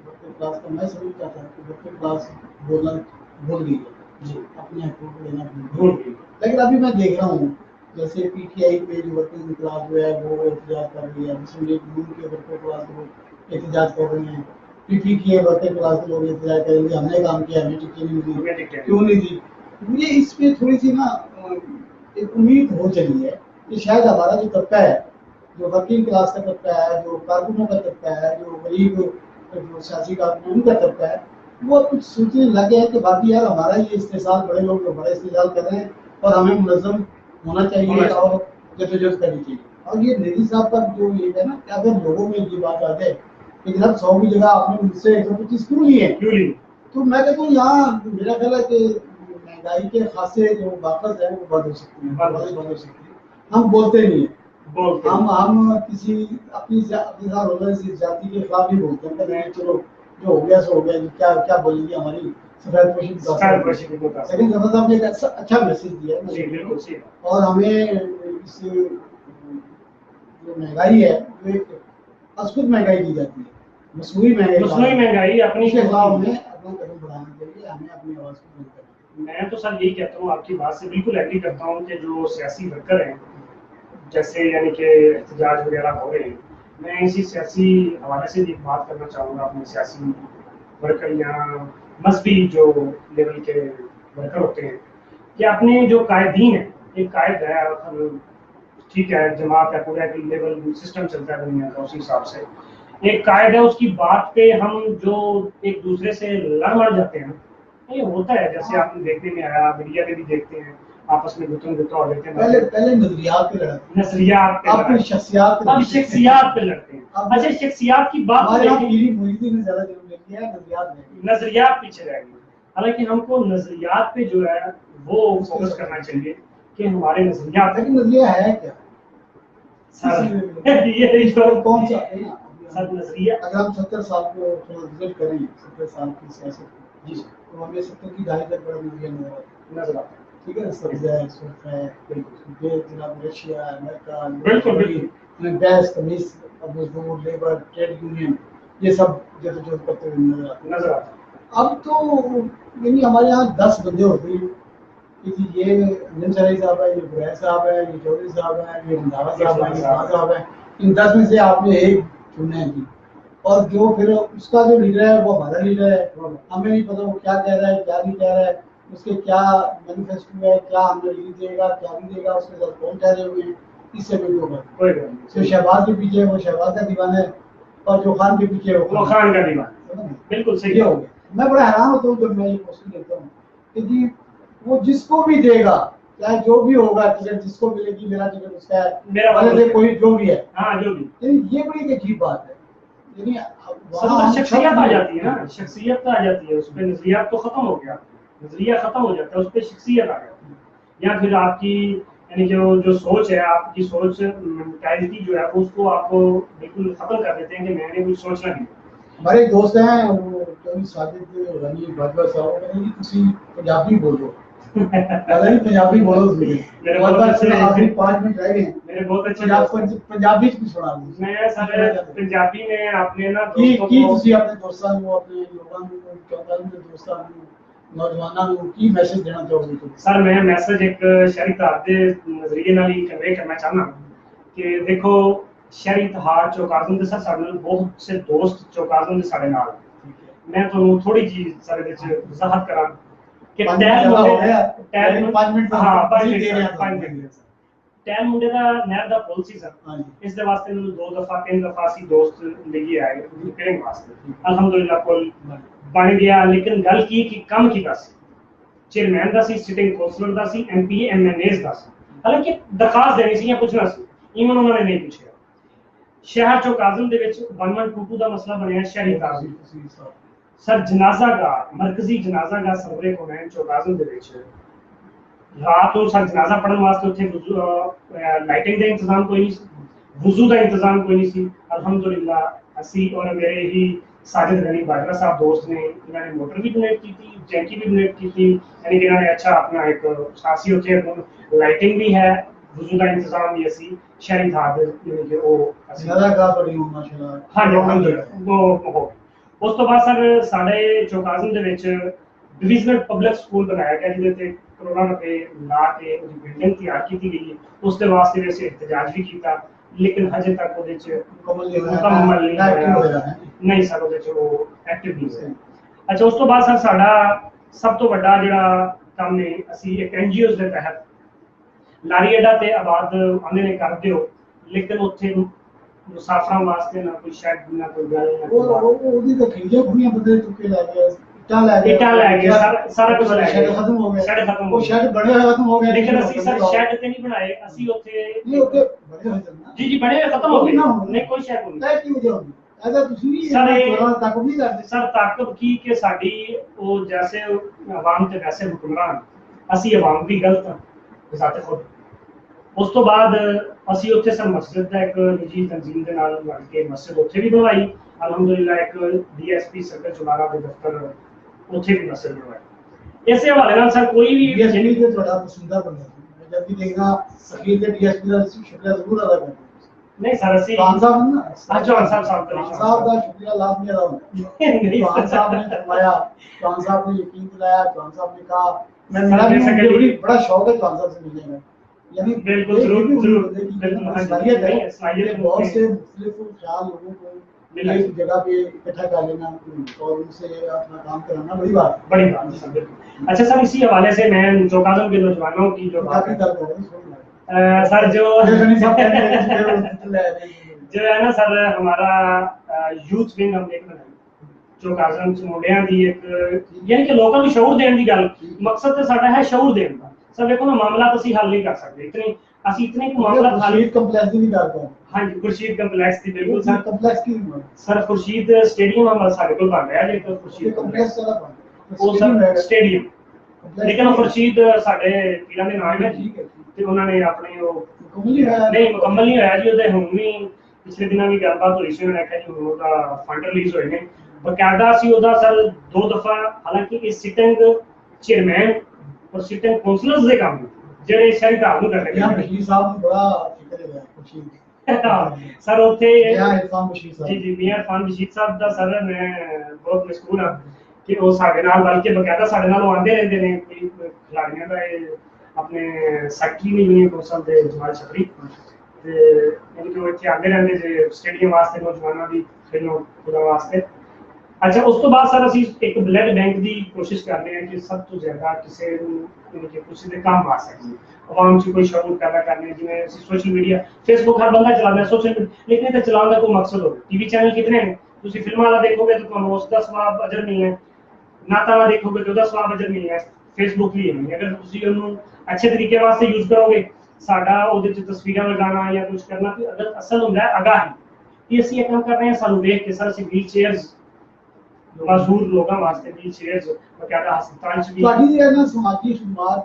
ورکنگ کلاس کا میں سمجھتا تھا کہ ورکنگ کلاس بولنا بھول گئی ہے، جی اپنے حقوق لینا بھول گئی. لیکن ابھی میں دیکھ رہا ہوں جیسے پی ٹی آئی پہ جو ورکنگ کلاس جو ہے وہ احتجاج کر رہی ہے، مسلم لیگ نون کے ورکنگ کلاس لوگ احتجاج کر رہے ہیں، پی ٹی کے ورکنگ کلاس کے لوگ احتجاج کریں گے ہم نے کام کیا، ہمیں ٹکٹ نہیں دی، کیوں نہیں دی. مجھے اس پہ تھوڑی سی نا ایک امید ہو چلی ہے کہ شاید ہمارا جو طبقہ ہے، جو ورکنگ کلاس کا طبقہ ہے، جو کارکنوں کا طبقہ ہے، جو غریب جو سیاسی کارکنوں کا طبقہ ہے، وہ کچھ سوچنے لگے ہیں کہ باقی یار ہمارا یہ استحصال بڑے لوگ بڑے استحصال کر رہے ہیں اور ہمیں منظم ہونا چاہیے اور جدوجہد کرنی چاہیے. اور یہ نیلی صاحب کا جو یہ ہے نا کہ اگر لوگوں میں یہ بات آ جائے کہ جناب 100 کی جگہ آپ نے مجھ سے 125 کیوں لی ہے، تو میں کہتا ہوں یہاں میرا خیال ہے کہ مہنگائی کے خاصے جو باقاعدہ ہیں وہ بند ہو سکتی ہیں. ہم بولتے نہیں ہیں، ہم کسی اپنی ذاتی کے خلاف نہیں بولتے ہیں، چلو جو ہو گیا سو ہو گیا، کیا بولیں گے ہماری سفید پوشی. لیکن ظفر صاحب نے ایک اچھا میسج دیا ہے اور ہمیں اس جو مہنگائی ہے جو ایک ازخود مہنگائی دی جاتی ہے، مصنوعی مہنگائی اپنی کے خلاف ہمیں اپنا قدم بڑھانا چاہیے، ہمیں اپنی آواز کو بلند کرنا چاہیے. میں تو سر یہی کہتا ہوں، آپ کی بات سے بالکل ایگری کرتا ہوں کہ جو سیاسی ورکر ہیں جیسے یعنی کہ احتجاج وغیرہ ہو رہے ہیں، میں اسی سیاسی حوالے سے بھی بات کرنا چاہوں گا اپنے سیاسی ورکر یا مذہبی جو لیول کے ورکر ہوتے ہیں کہ اپنے جو قائدین ہیں، ایک قائد ہے ٹھیک ہے، جماعت ہے، پورا ایک لیول سسٹم چلتا ہے دنیا کا، اسی حساب سے ایک قائد ہے، اس کی بات پہ ہم جو ایک دوسرے سے لڑ مر جاتے ہیں، یہ ہوتا ہے جیسے آپ دیکھنے میں آیا، میڈیا میں بھی دیکھتے ہیں آپس میں گتم گتا ہو لیتے ہیں. پہلے نظریات پہ لڑتے نظریات پہ اپنی شخصیات پہ اب شخصیات پہ لڑتے ہیں. اچھا شخصیات کی بات ہمارے یہاں پیری مریدی نے زیادہ جنم لے لیا ہے, نظریات پیچھے رہ گئی. حالانکہ ہم کو نظریات پہ جو ہے وہ فوکس کرنا چاہیے کہ ہمارے نظریات. لیکن نظریہ ہے کیا یہ کون سا ہے نا سب نظریہ. اگر ہم 70 سال کو وزٹ کریں 70 سال کی سیاست, جی تو ہمیں 70 کی دہائی تک بڑا نظریہ نظر آتا ہے. ٹھیک ہے, سبزہ ہے, سرخ ہے, یہ جناب رشیا, امریکہ, بالکل بیس تمیز, مزدور, لیبر, ٹریڈ یونین, یہ سب جدوجہد کرتے ہوئے نظر آتے ہیں. اب تو یعنی ہمارے یہاں 10 بندے ہوتے ہیں کہ جی یہ نیم سرائی صاحب ہے, یہ برائے صاحب ہے, یہ چودھری صاحب ہے, یہ رنداوا صاحب ہے, یہ خان صاحب ہے. ان 10 میں سے آپ نے ایک چننا ہے جی, اور جو پھر اس کا جو لیڈر ہے وہ ہمارا لیڈر ہے. ہمیں نہیں پتا وہ کیا کہہ رہا ہے کیا نہیں کہہ رہا ہے, اس کے کیا مینیفیسٹو ہے, کیا ہمیں لیڈ دے گا کیا نہیں دے گا, اس کے ساتھ کون ٹھہرے ہوئے ہیں, اس سے کوئی ہوگا. جو شہباز کے پیچھے وہ شہباز کا دیوانہ ہے, اور جو خان کے پیچھے وہ خان کا دیوانہ. بالکل صحیح ہو گیا. میں بڑا حیران ہوتا ہوں جب میں یہ کوشچن دیکھتا ہوں کہ جی وہ جس کو بھی دے گا چاہے جو بھی ہوگا ٹکٹ جس کو ملے گی میرا ٹکٹ اس کا ہے, کوئی جو بھی ہے. ہاں جو بھی. یہ بڑی ایک عجیب بات ہے. یعنی شخصیت آ جاتی ہے نا, شخصیت آ جاتی ہے اس پہ. نظریات تو ختم ہو گیا, نظریہ ختم ہو جاتا ہے, اس پہ شخصیت آ جاتی ہے. یا پھر آپ کی یعنی جو سوچ ہے, آپ کی سوچ مینٹیلٹی جو ہے اس کو آپ کو بالکل ختم کر دیتے ہیں کہ میں نے کچھ سوچنا نہیں. ہمارے ایک دوست ہیں وہ ساجد غنی باجوہ صاحب, وہ کہتے ہیں کہ تسی پنجابی بولو. پنجابی بولو, میرے آخری 5 منٹ رہ گئے, میرے بہت اچھے پنجابی بھی سنا دیں. میں سارے پنجابی میں اپنے نا کی تسی اپنے دوستاں کو, اپنے لوگاں کو, چوکاں دے دوستاں کو, نوجواناں کو کی میسج دینا چاہو گے؟ سر میں میسج ایک شہری اتحاد دے نظریے نال ہی کنوے کرنا چاہنا کہ دیکھو شہری اتحاد چوک اعظم دے سر سارے بہت سے دوست چوک اعظم دے سارے نال. میں تو تھوڑی جی سارے وچ وضاحت کراں کہ ٹین منڈے کا نہر کا پل سی سر, اس دے واسطے میں 2 دفعہ 3 دفعہ سی دوست لگی آئے ریپیئرنگ واسطے. الحمدللہ پل بن گیا, لیکن گل کی کم کی سی چیئرمین دا سی, سٹنگ کونسلر دا سی, M P M N As دا سی. حالانکہ درخواست دینی سی یا پوچھنا سی, ایون انہوں نے نہیں پوچھا. شہر چوک اعظم دے وچ 1122 دا مسئلہ بنیا شہری تعظیم. سر جنازہ گاہ, مرکزی جنازہ گاہ سرورے کونین چوک اعظم دے وچ رات کو سر جنازہ پڑھن واسطے اتنے لائٹنگ کا انتظام کوئی نہیں سی, وضو کا انتظام کوئی نہیں سی. الحمدللہ اسی اور میرے ہی ساجد غنی باجوہ صاحب دوست نے, انہوں نے موٹر بھی ڈونیٹ کی تھی, جینکی بھی ڈونیٹ کی تھی, یعنی کہ انہوں نے اچھا اپنا ایک خاصی ہوتے لائٹنگ بھی ہے, وضو کا انتظام بھی اسی شہری اتحاد یعنی کہ وہ ہاں. اس تو بعد سر سارے چوک اعظم دے وچ ڈویژنل پبلک سکول بنایا گیا جہاں کروڑوں روپے لا کے بلڈنگ تیار کی گئی. اس کے واسطے ویسے احتجاج بھی کیتا, لیکن ہجے تک مکمل نہیں سر وہ ایکٹیو نہیں ہوئے. اچھا اس تو بعد سر ساڈا سب تو بڑا جڑا کام ہے, اسی ایک این جی اوز کے تحت لاری اڈا تے آباد آنے نے کر دیو, لیکن اتنے مسافراں واسطے نہ کوئی شیڈ نہ کوئی گل سارا کچھ ختم ہو گیا. لیکن اسی سر شیڈ تے نہیں بنائے, اسی اوتھے جی جی بڑے ختم ہو گئے, نہیں کوئی شیڈ نہیں. سر تعقب کی کہ ساری وہ جیسے عوام تے ویسے حکمران, اسی عوام بھی غلط ہیں بذات خود. اس تو بعد اسی اتنے سر مسجد کا ایک نجی تنظیم کے نال مل کے مسجد اتنے بھی بنوائی. الحمدللہ ایک ڈی ایس پی سرکل چمارا کے دفتر اتنے بھی مسجد بنوائی. اسی حوالے نال سر کوئی بھی پسندہ بندہ جب بھی دیکھنا سخیر کے ڈی ایس پی کا شکریہ ضرور ادا کرنا. نہیں سر اسی خان صاحب نا, خان صاحب کا شکریہ لازمی ادا ہونا. خان صاحب نے فرمایا, خان صاحب نے یقین دلایا, خان صاحب نے کہا میں بڑا شوق ہے خان صاحب سے ملنے کا. یعنی بالکل بہت سے مختلف خیال لوگوں کو ایک جگہ پہ اکٹھا کر لینا اور ان سے اپنا کام کرانا بڑی بات ہے. اچھا سر اسی حوالے سے میں چوک اعظم کے نوجوانوں کی جو بات سر جو ہے نا سر ہمارا یوتھ ونگ ہم ایک بنائی چوک اعظم منڈیاں دی ایک, یعنی کہ لوگوں کو شعور دین دی گل, مقصد تو ساڈا ہے شعور دین کا. ਸਰ ਦੇਖੋ ਨਾ, ਮਾਮਲਾ ਤੁਸੀਂ ਹੱਲ ਨਹੀਂ ਕਰ ਸਕਦੇ ਇਤਨੇ ਕੁ ਮਾਮਲਾ ਹੱਲ ਖੁਰਸ਼ੀਦ ਕੰਪਲੈਕਸ ਦੀ ਵੀ ਗੱਲ ਕਰ। ਹਾਂਜੀ, ਖੁਰਸ਼ੀਦ ਕੰਪਲੈਕਸ ਦੀ ਬਿਲਕੁਲ ਸਰ। ਕੰਪਲੈਕਸ ਕੀ ਸਰ ਖੁਰਸ਼ੀਦ ਸਟੇਡੀਅਮ ਹਮਾਰਾ ਸਾਡੇ ਕੋਲ ਬਣ ਰਿਹਾ ਜੇ, ਖੁਰਸ਼ੀਦ ਕੰਪਲੈਕਸ ਵਾਲਾ ਬਣ ਉਹ ਸਰ ਸਟੇਡੀਅਮ, ਲੇਕਿਨ ਖੁਰਸ਼ੀਦ ਸਾਡੇ ਪੀਰਾਂ ਦੇ ਨਾਮ ਹੈ ਤੇ ਉਹਨਾਂ ਨੇ ਆਪਣੇ ਉਹ ਨਹੀਂ ਮੁਕੰਮਲ ਨਹੀਂ ਹੋਇਆ ਜੀ। ਉਹਦੇ ਹੁਣ ਵੀ ਪਿਛਲੇ ਦਿਨਾਂ ਵੀ ਗੱਲਬਾਤ ਹੋਈ ਸੀ, ਉਹਨੇ ਆਖਿਆ ਜੀ ਹੁਣ ਉਹਦਾ ਫੰਡ ਰਿਲੀਜ਼ ਹੋਏ ਨੇ ਬਕਾਇਦਾ। ਅਸੀਂ ਉਹਦਾ ਸਰ 2 ਦਫਾ, ਹਾਲਾਂਕਿ ਇਹ ਸਿਟਿੰਗ ਚੇਅਰਮੈਨ ਔਰ ਸਿਟਿੰਗ ਕਾਉਂਸਲਰਸ ਦੇ ਕੰਮ ਜਿਹੜੇ ਸ਼ਹਿਰੀ ਧਾਰ ਨੂੰ ਕਰਨੇ ਬਸ਼ੀਰ ਸਾਹਿਬ ਨੂੰ ਬੜਾ ਫਿਕਰ ਹੈ ਖੁਰਸ਼ੀਦ ਸਰ ਉੱਥੇ ਜੀ ਮੀਆਂ ਇਰਫਾਨ ਬਸ਼ੀਰ ਸਾਹਿਬ ਦਾ ਸਰ ਮੈਂ ਬਹੁਤ ਮਸ਼ਹੂਰ ਹਾਂ ਕਿ ਉਹ ਸਾਡੇ ਨਾਲ ਬਲਕਿ ਬਕਾਇਦਾ ਸਾਡੇ ਨਾਲ ਆਉਂਦੇ ਰਹਿੰਦੇ ਨੇ। ਕੋਈ ਖਿਡਾਰੀਆਂ ਦਾ ਆਪਣੇ ਸੈਕਟਰੀ ਨੇ ਯੂਨੀਅਨ ਕੌਂਸਲ ਦੇ ਜਮਾਲ ਛਪਰੀ ਤੇ ਯਾਨੀ ਕਿ ਉਹ ਇੱਥੇ ਆਉਂਦੇ ਰਹਿੰਦੇ ਜੇ ਸਟੇਡੀਅਮ ਵਾਸਤੇ, ਨੌਜਵਾਨਾਂ ਦੀ ਖੇਡਾਂ ਖੁਦਾ ਵਾਸਤੇ। ਅੱਛਾ, ਉਸ ਤੋਂ ਬਾਅਦ ਸਰ ਅਸੀਂ ਇੱਕ ਬਲੱਡ ਬੈਂਕ ਦੀ ਕੋਸ਼ਿਸ਼ ਕਰ ਰਹੇ ਹਾਂ ਕਿ ਸਭ ਤੋਂ ਜ਼ਿਆਦਾ ਕਿਸੇ ਨੂੰ ਕਿਸੇ ਦੇ ਕੰਮ ਆ ਸਕੇ, ਆਵਾਮ 'ਚ ਕੋਈ ਸ਼ੌਕ ਪੈਦਾ ਕਰਨੇ। ਜਿਵੇਂ ਅਸੀਂ ਸੋਸ਼ਲ ਮੀਡੀਆ, ਫੇਸਬੁੱਕ ਹਰ ਬੰਦਾ ਚਲਾਉਂਦਾ ਸੋਸ਼ਲ ਮੀਡੀਆ, ਲੇਕਿਨ ਇਹਦਾ ਚਲਾਉਣ ਦਾ ਕੋਈ ਮਕਸਦ ਹੋਵੇ। ਟੀਵੀ ਚੈਨਲ ਕਿਤਨੇ ਨੇ, ਤੁਸੀਂ ਫਿਲਮਾਂ ਵਾਲਾ ਦੇਖੋਗੇ ਤਾਂ ਤੁਹਾਨੂੰ ਉਸ ਦਾ ਸਵਾਬ ਅਜਰ ਨਹੀਂ ਹੈ, ਨਾਤਾ ਵਾਲਾ ਦੇਖੋਗੇ ਤਾਂ ਉਹਦਾ ਸਵਾਬ ਅਜਰ ਨਹੀਂ ਹੈ। ਫੇਸਬੁੱਕ ਵੀ ਹੈ, ਅਗਰ ਤੁਸੀਂ ਉਹਨੂੰ ਅੱਛੇ ਤਰੀਕੇ ਵਾਸਤੇ ਯੂਜ਼ ਕਰੋਗੇ, ਸਾਡਾ ਉਹਦੇ 'ਚ ਤਸਵੀਰਾਂ ਲਗਾਉਣਾ ਜਾਂ ਕੁਝ ਕਰਨਾ, ਤੇ ਅਗਰ ਅਸਲ ਹੁੰਦਾ ਹੈ ਆਗਾਹੀ ਕਿ ਅਸੀਂ ਇਹ ਕੰਮ ਕਰ ਰਹੇ ਹਾਂ, ਸਾਨੂੰ ਦੇਖ ਕੇ ਸਰ ਅਸੀਂ ਵੀਲ ਚੇਅਰਸ ਮਜ਼ਦੂਰ ਲੋਕਾਂ ਵਾਸਤੇ ਵੀਲ ਚੇਅਰਸ ਬਕਾਇਦਾ ਹਸਪਤਾਲ 'ਚ ਵੀ ਤੁਹਾਡੀ ਇਹ ਨਾ ਸਮਾਜੀ ਸ਼ੁਰੂਆਤ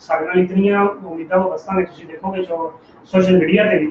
ਸਾਡੇ ਨਾਲ ਇਤਨੀਆਂ ਉਮੀਦਾਂ ਵਸਤਾਂ ਨੇ, ਤੁਸੀਂ ਦੇਖੋਗੇ ਜੋ ਸੋਸ਼ਲ ਮੀਡੀਆ ਤੇ ਵੀ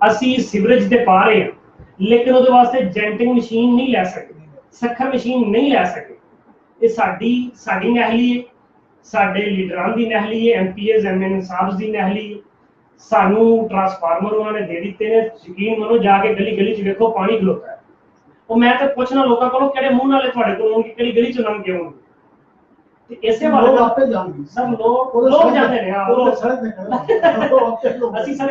ਅਸੀਂ ਸੀਵਰੇਜ ਤੇ ਪਾ ਰਹੇ ਹਾਂ ਲੇਕਿਨ ਉਹਦੇ ਵਾਸਤੇ ਜੈਂਟਿੰਗ ਮਸ਼ੀਨ ਨਹੀਂ ਲੈ ਸਕਦੇ, ਸੱਖਰ ਮਸ਼ੀਨ ਨਹੀਂ ਲੈ ਸਕਦੇ। ਇਹ ਸਾਡੀ ਨਹਿਲੀ ਹੈ, ਸਾਡੇ ਲੀਡਰਾਂ ਦੀ ਨਹਿਲੀ ਹੈ, ਐਮਪੀਐਸ ਐਮਐਨ ਸਾਹਿਬ ਦੀ ਨਹਿਲੀ ਹੈ। ਸਾਨੂੰ ਟਰਾਂਸਫਾਰਮਰ ਉਹਨਾਂ ਨੇ ਦੇ ਦਿੱਤੇ ਨੇ, ਯਕੀਨ ਮੰਨੋ ਜਾ ਕੇ ਗਲੀ ਗਲੀ 'ਚ ਵੇਖੋ ਪਾਣੀ ਖਲੋਤਾ ਹੈ। ਉਹ ਮੈਂ ਤਾਂ ਪੁੱਛਣਾ ਲੋਕਾਂ ਕੋਲੋਂ ਕਿਹੜੇ ਮੂੰਹ ਨਾਲੇ ਤੁਹਾਡੇ ਕੋਲ ਆਉਣਗੇ, ਕਿਹੜੀ ਗਲੀ 'ਚ ਲੰਘ ਕੇ ਆਉਣਗੇ? ਤੇ ਇਸੇ ਵਾਲੇ ਆਪੇ ਜਾਣਗੇ ਸਭ ਲੋਕ ਜਾਂਦੇ ਨੇ ਅਸੀਂ ਸਰ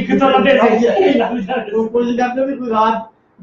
ਇੱਕ ਤਾਂ ਲੱਭਦੇ ਸੀ ਕੋਈ ਕਰਦੇ ਵੀ ਕੋਈ ਰਾਤ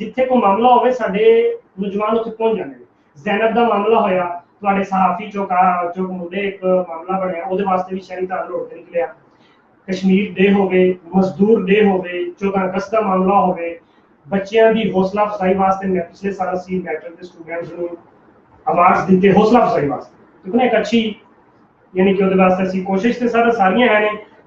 ਜਿੱਥੇ ਕੋਈ ਮਾਮਲਾ ਹੋਵੇ ਸਾਡੇ ਨੌਜਵਾਨ ਉੱਥੇ ਪਹੁੰਚ ਜਾਂਦੇ ਨੇ। ਜ਼ੈਨਬ ਦਾ ਮਾਮਲਾ ਹੋਇਆ, ਤੁਹਾਡੇ ਸਹਾਫੀ ਚੌਕ ਮੁੱਦੇ ਇੱਕ ਮਾਮਲਾ ਬਣਿਆ, ਉਹਦੇ ਵਾਸਤੇ ਵੀ ਸ਼ਹਿਰੀ ਤਾਰ ਰੋਡ ਤੇ ਨਿਕਲਿਆ। ਕਸ਼ਮੀਰ ਡੇ ਹੋਵੇ, ਮਜ਼ਦੂਰ ਡੇ ਹੋਵੇ, 14 ਅਗਸਤ ਦਾ ਮਾਮਲਾ ਹੋਵੇ, ਬੱਚਿਆਂ ਦੀ ਹੌਸਲਾ ਅਫਜ਼ਾਈ ਵਾਸਤੇ ਮੈਂ ਪਿਛਲੇ ਸਾਲ ਅਸੀਂ ਮੈਟ੍ਰਿਕ ਦੇ ਸਟੂਡੈਂਟਸ ਨੂੰ ਅਵਾਰਡਸ ਦਿੱਤੇ ਹੌਸਲਾ ਅਫਜ਼ਾਈ ਵਾਸਤੇ। ਕਿਉਂਕਿ ਇੱਕ ਅੱਛੀ ਯਾਨੀ ਕਿ ਉਹਦੇ ਵਾਸਤੇ ਅਸੀਂ ਕੋਸ਼ਿਸ਼ ਤੇ ਸਰ ਸਾਰੀਆਂ ਹੈ ਨੇ,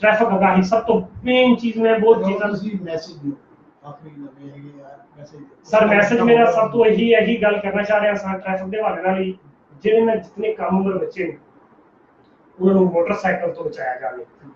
ਟ੍ਰੈਫਿਕ ਅਗਾਹੀ ਸਭ ਤੋਂ ਮੇਨ ਚੀਜ਼। ਮੈਂ ਬਹੁਤ ਚੀਜ਼ਾਂ ਤੁਸੀਂ ਮੈਸੇਜ ਦਿਓ ਆਖਰੀ ਲੱਗੇ ਹੈਗੇ ਯਾਰ ਮੈਸੇਜ ਸਰ। ਮੈਸੇਜ ਮੇਰਾ ਸਭ ਤੋਂ ਇਹੀ ਗੱਲ ਕਰਨਾ ਚਾਹ ਰਿਹਾ ਸਾਂ ਟ੍ਰੈਫਿਕ ਦੇ ਹਵਾਲੇ ਨਾਲ ਹੀ, ਜਿਹੜੇ ਨਾ ਜਿਤਨੇ ਕਮ ਉਮਰ ਬੱਚੇ ਨੇ ਉਹਨਾਂ ਨੂੰ ਮੋਟਰਸਾਈਕਲ ਤੋਂ ਬਚਾਇਆ ਜਾਵੇ।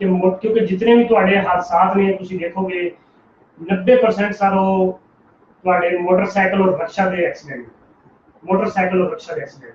ਕਿ ਕਿਉਂਕਿ ਜਿਤਨੇ ਵੀ ਤੁਹਾਡੇ ਹਾਦਸਾਤ ਨੇ ਤੁਸੀਂ ਦੇਖੋਗੇ 90% ਸਰ ਉਹ ਤੁਹਾਡੇ ਮੋਟਰਸਾਈਕਲ ਔਰ ਰਕਸ਼ਾ ਦੇ ਐਕਸੀਡੈਂਟ, ਮੋਟਰਸਾਈਕਲ ਔਰ ਰਕਸ਼ਾ ਦੇ ਐਕਸੀਡੈਂਟ।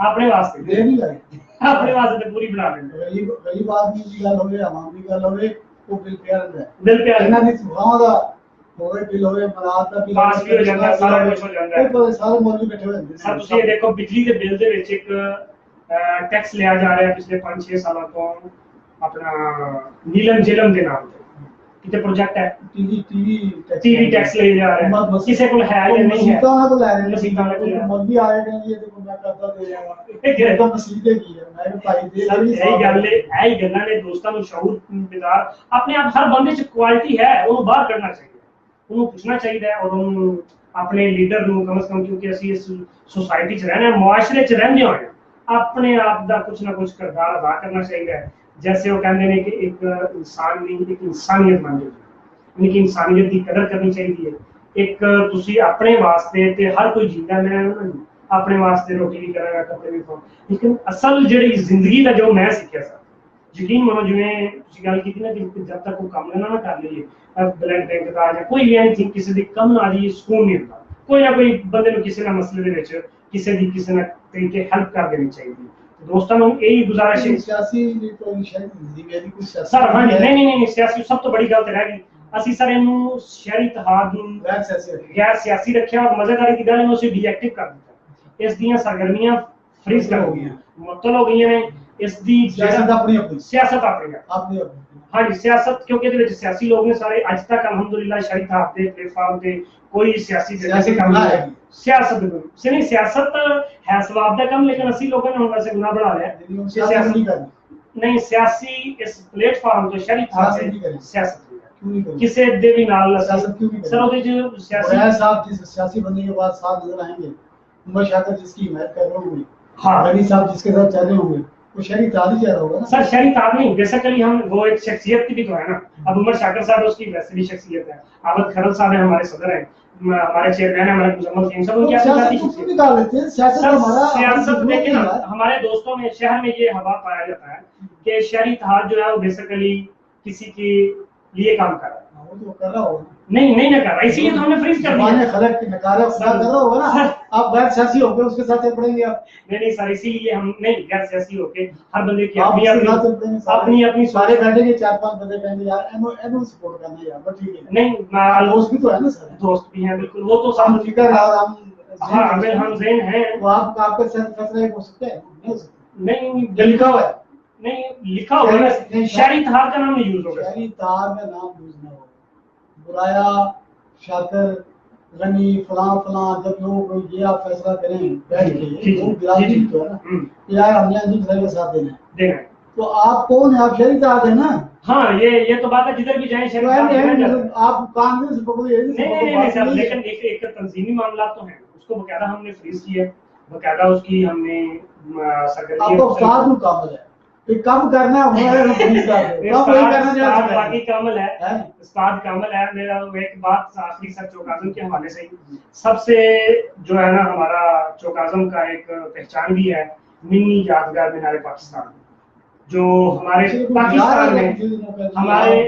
ਆਪਣੇ ਵਾਸਤੇ ਦੇ ਨਹੀਂ ਲਾਈ, ਆਪਣੇ ਵਾਸਤੇ ਤੇ ਪੂਰੀ ਬਣਾ ਦਿੰਦੇ। ਗਰੀਬ ਆਦਮੀ ਦੀ ਗੱਲ ਹੋਵੇ, ਆਵਾਮ ਦੀ ਗੱਲ ਹੋਵੇ, ਉਹ ਬਿਲ ਪਿਆਰ ਹੁੰਦਾ, ਬਿਲ ਪਿਆਰ ਇਹਨਾਂ ਦੀ ਸੁਭਾਅ ਦਾ ਹੋਵੇ, ਬਿਲ ਹੋਵੇ, ਬਰਾਤ ਦਾ ਬਿਲ ਪਾਸ ਵੀ ਹੋ ਜਾਂਦਾ, ਸਾਰਾ ਕੁਝ ਹੋ ਜਾਂਦਾ ਹੈ। ਉਹ ਸਾਰੇ ਮੌਜੂਦ ਬੈਠੇ ਹੋਏ ਹੁੰਦੇ। ਸਰ ਤੁਸੀਂ ਇਹ ਦੇਖੋ ਬਿਜਲੀ ਦੇ ਬਿੱਲ ਦੇ ਵਿੱਚ ਇੱਕ ٹیکس لیا جا رہا ہے پچھلے 5-6 سالوں تو اپنا نیلم جیلم کے نام سے کتنے پروجیکٹ ہے ٹی وی ٹیکس لے جا رہے ہیں کسی کو ہے یا نہیں ہے گلا نے دوستوں کو شعور بیدار اپنے آپ ہر بندے چ کوالٹی ہے وہ باہر کرنا چاہیے انہوں پوچھنا چاہیے اور اپنے لیڈر نو کم از کم کیونکہ اسی اس سوسائٹی چ رہنے معاشرے چ رہندے ہوئے اپنے آپ دا کچھ نہ کچھ کردار ادا کرنا چاہیے جیسے وہ کہتے ہیں کہ ایک انسان نہیں ایک انسانیت بن جائے یعنی کہ انسانیت کی قدر کرنی چاہیے ایک تسی اپنے واسطے تے ہر کوئی جیندا میں اپنے واسطے روٹی بھی کرے گا کرتے بھی لیکن اصل جڑی زندگی کا جو میں سیکھیا سا یقین منو جویں تسی گل کیتی نا کہ جب تک کوئی کام نہ کر لئیے بلڈ بینک کا یا کوئی بھی اینی تھنگ کسی دی کم نہ آ سکون نہیں ہوتا کوئی نہ کوئی بندے نو کسی نہ مسئلے دے وچ کسی دی کسی نہ طریقے ہیلپ کر دینی چاہیے دوستوں کو یہی گزارش ہے سر ہاں نہیں سیاسی سب تو بڑی گل تو رہ گئی اسی سر انہوں شہری اتحاد غیر سیاسی رکھیا اور مزیداری کی گل اسے ڈی ایکٹیو کر دیتا اس دیاں سرگرمیاں فریز کر ہو گئی معطل ہو گئی ہیں اس دی سیاست اپنی ہاں جی سیاست کیونکہ سیاسی لوگ نے سارے اج تک الحمدللہ شہری اتحاد کے پلیٹ فارم تے کوئی سیاسی کام نہیں سیاست نہیں سیاست ہے ثواب کا کم لیکن اسی لوگوں نے ویسے گناہ بڑھا لیا نہیں سیاسی اس پلیٹ فارم تو شہری اتحاد سیاست کسی دے بھی نال سر وہ سیاسی بننے کے بعد ساتھ نظر آئیں گے عمر شاکر جس کی حمایت کر رہے ہوں گے غنی صاحب جس کے ساتھ چل رہے ہوں گے وہ شہری اتحاد ہی چل رہا ہوگا سر شہری اتحاد نہیں بیسیکلی ہم وہ ایک شخصیت کی بھی تو ہے نا اب عمر شاکر صاحب اس کی ویسے بھی شخصیت ہے عابد کھرل صاحب ہیں ہمارے صدر ہیں ہمارے چیئرمین ہیں ہمارے مزمل خیم صاحب ان کی سیاست دیکھیں ہمارے دوستوں میں شہر میں یہ ہوا پایا جاتا ہے کہ شہری اتحاد جو ہے وہ بیسیکلی کسی کے لیے کام کر رہا ہے نہیں نہ کر رہا اسی لیے تو ہم نے فریز کر دیا آپ غیر سیاسی ہو کے اس کے ساتھ پڑیں گے نہیں سر اسی لیے ہم نہیں غیر سیاسی ہو کے ہر بندے کی اپنی سارے بیٹھیں گے 4-5 بندے کہیں گے یار اینو سپورٹ کرنا ہے یار ٹھیک ہے نہیں دوست بھی تو ہے نا سر دوست بھی ہیں بالکل وہ تو سب فکر ہے ہم ذہن ہیں تو آپ کا فیصلہ ہو سکتا ہے نہیں لکھا ہوا ہے نہیں لکھا ہوگا شہری اتحاد کا نام نہیں یوز ہوگا شہری اتحاد کا نام یوز نہ ہو برایا شاکر غنی فلاں جب لوگ یہ آپ فیصلہ کریں بیٹھ کے وہ برادری تو ہے نا یار ہم نے دوسرے کے ساتھ دینا ہے تو آپ کون ہیں آپ شہری اتحاد ہیں نا ہاں یہ تو بات ہے جدھر بھی جائیں شہری اتحاد آپ کانگریس پکڑے نہیں سر لیکن ایک تنظیمی معاملات تو ہیں اس کو باقاعدہ ہم نے فریز کیا باقاعدہ اس کی ہم نے آپ کو استاد کو کامل ہے کم کرنا باقی کامل ہے استاد کامل ہے میرا ایک بات آخری سر چوک اعظم کے حوالے سے سب سے جو ہے نا ہمارا چوک اعظم کا ایک پہچان بھی ہے منی یادگار مینار پاکستان جو ہمارے پاکستان میں ہمارے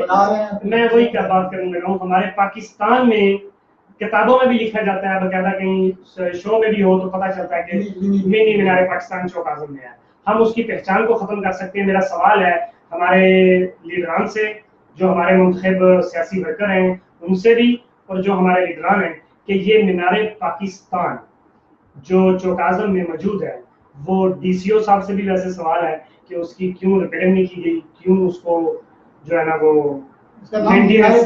میں وہی کیا بات کرنے لگا ہوں ہمارے پاکستان میں کتابوں میں بھی لکھا جاتا ہے باقاعدہ کہیں شو میں بھی ہو تو پتہ چلتا ہے کہ منی مینار پاکستان چوک اعظم میں ہے ہم اس کی پہچان کو ختم کر سکتے ہیں میرا سوال ہے ہمارے لیڈران سے جو ہمارے منتخب سیاسی ورکر ہیں ان سے بھی اور جو ہمارے لیڈران ہیں کہ یہ مینار پاکستان جو چوک اعظم میں موجود ہے وہ ڈی سی او صاحب سے بھی ویسے سوال ہے کہ اس کی کیوں ریپیئرنگ نہیں کی گئی کیوں اس کو جو ہے نا وہ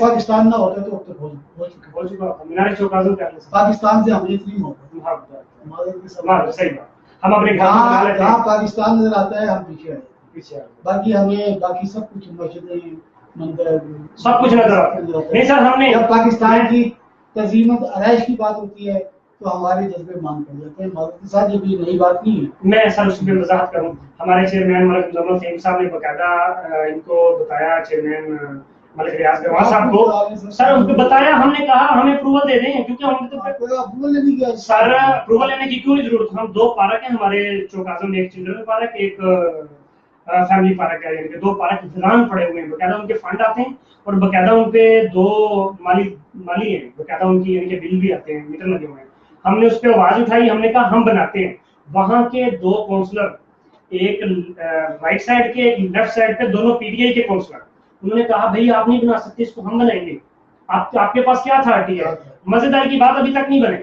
پاکستان نہ ہوتا تو ہو چکا مینار چوک اعظم پاکستان سے ہم نہیں ہوتا صحیح بات ہم اپنے جہاں پاکستان نظر آتا ہے ہم پیچھے باقی ہمیں باقی سب کچھ مسجدیں مندر سب کچھ نظر آتا ہے نہیں سر ہم نے جب پاکستان کی تزئین و آرائش کی بات ہوتی ہے تو ہمارے جذبے مان پڑ جاتے ہیں مالک صاحب یہ بھی نئی بات نہیں ہے میں سر اس پہ وضاحت کروں ہمارے چیئرمین ملک مزمل خیم صاحب نے باقاعدہ ان کو بتایا چیئرمین ملک ریاض گروا صاحب کو سر ان کو بتایا ہم نے کہا ہمیں اپروول دے دیں کیونکہ ہم نے تو سر اپروول لینے کی کیوں نہیں ضرورت ہم 2 پارک ہیں ہمارے چوک اعظم میں ایک چلڈرن پارک ایک فیملی پارک ہے یعنی کہ 2 پارک ویران پڑے ہوئے ہیں باقاعدہ ان کے فنڈ آتے ہیں اور باقاعدہ ان پہ 2 مالی ہیں باقاعدہ ان کی یعنی کہ بل بھی آتے ہیں میٹر لگے ہوئے ہیں ہم نے اس پہ آواز اٹھائی ہم نے کہا ہم بناتے ہیں وہاں کے 2 کونسلر ایک رائٹ سائڈ کے ایک لیفٹ سائڈ پہ دونوں پی ڈی آئی کے کونسلر انہوں نے کہا بھائی آپ نہیں بنا سکتے اس کو ہم بنائیں گے آپ کے پاس کیا اتھارٹی ہے مزیدار کی بات ابھی تک نہیں بنے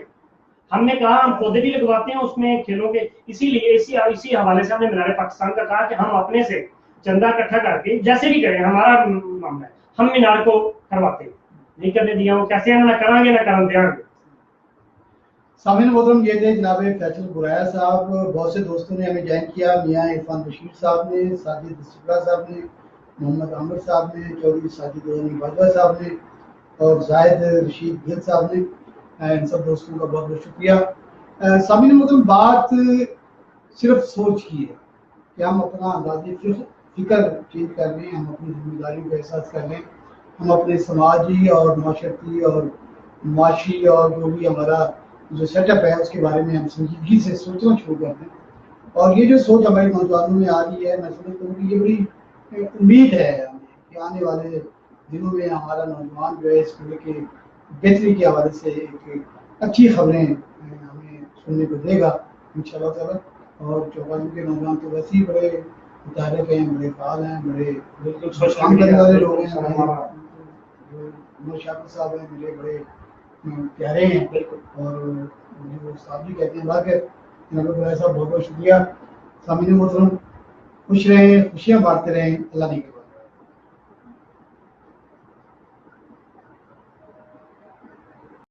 ہم نے کہا ہم پودے بھی لگواتے ہیں اس میں کھیلوں کے، اسی لیے اسی حوالے سے ہم نے مینار پاکستان کا کہا کہ ہم اپنے سے چندہ اکٹھا کر کے جیسے بھی کریں، ہمارا معاملہ ہے، ہم مینار کو کرواتے ہیں، نہیں کرنے دیا وہ کیسے نہ کریں گے نہ کریں دیں گے۔ سامعین محترم، یہ تھے جناب فیصل برایا صاحب۔ بہت سے دوستوں نے ہمیں جوائن کیا، میاں عرفان بشیر صاحب نے، ساجد دستگرہ صاحب نے، محمد عامر صاحب نے، چودھری ساجد غنی باجوہ صاحب نے اور زاہد رشید گل صاحب نے، ان سب دوستوں کا بہت بہت شکریہ۔ سامعین محترم، بات صرف سوچ کی ہے کہ ہم اپنا اندازی فکر چینج کر لیں، ہم اپنی ذمہ داریوں کا احساس کر لیں، ہم اپنے سماجی اور معاشرتی اور معاشی اور جو بھی ہمارا جو سیٹ اپ ہے اس کے بارے میں ہم سنجیدگی سے سوچنا شروع کر دیں۔ اور یہ جو سوچ ہمارے نوجوانوں میں آ رہی ہے، میں سمجھتا ہوں کہ یہ بڑی امید ہے ہمیں کہ آنے والے دنوں میں ہمارا نوجوان جو ہے اس ملک کے بہتری کے حوالے سے ایک اچھی خبریں ہمیں سننے کو دے گا انشاءاللہ تعالیٰ۔ اور چوپالوں کے نوجوان تو ویسے ہی بڑے متحرک ہیں، بڑے فعال ہیں، بڑے کام کرنے والے لوگ ہیں۔ عمر شاکر صاحب ہیں میرے بڑے پیارے ہیں، اور مجھے وہ استاد بھی کہتے ہیں۔ باقی جناب برایا صاحب بہت بہت شکریہ۔ سامعین محترم، خوش رہیں، خوشیاں بانٹتے رہیں، اللہ نے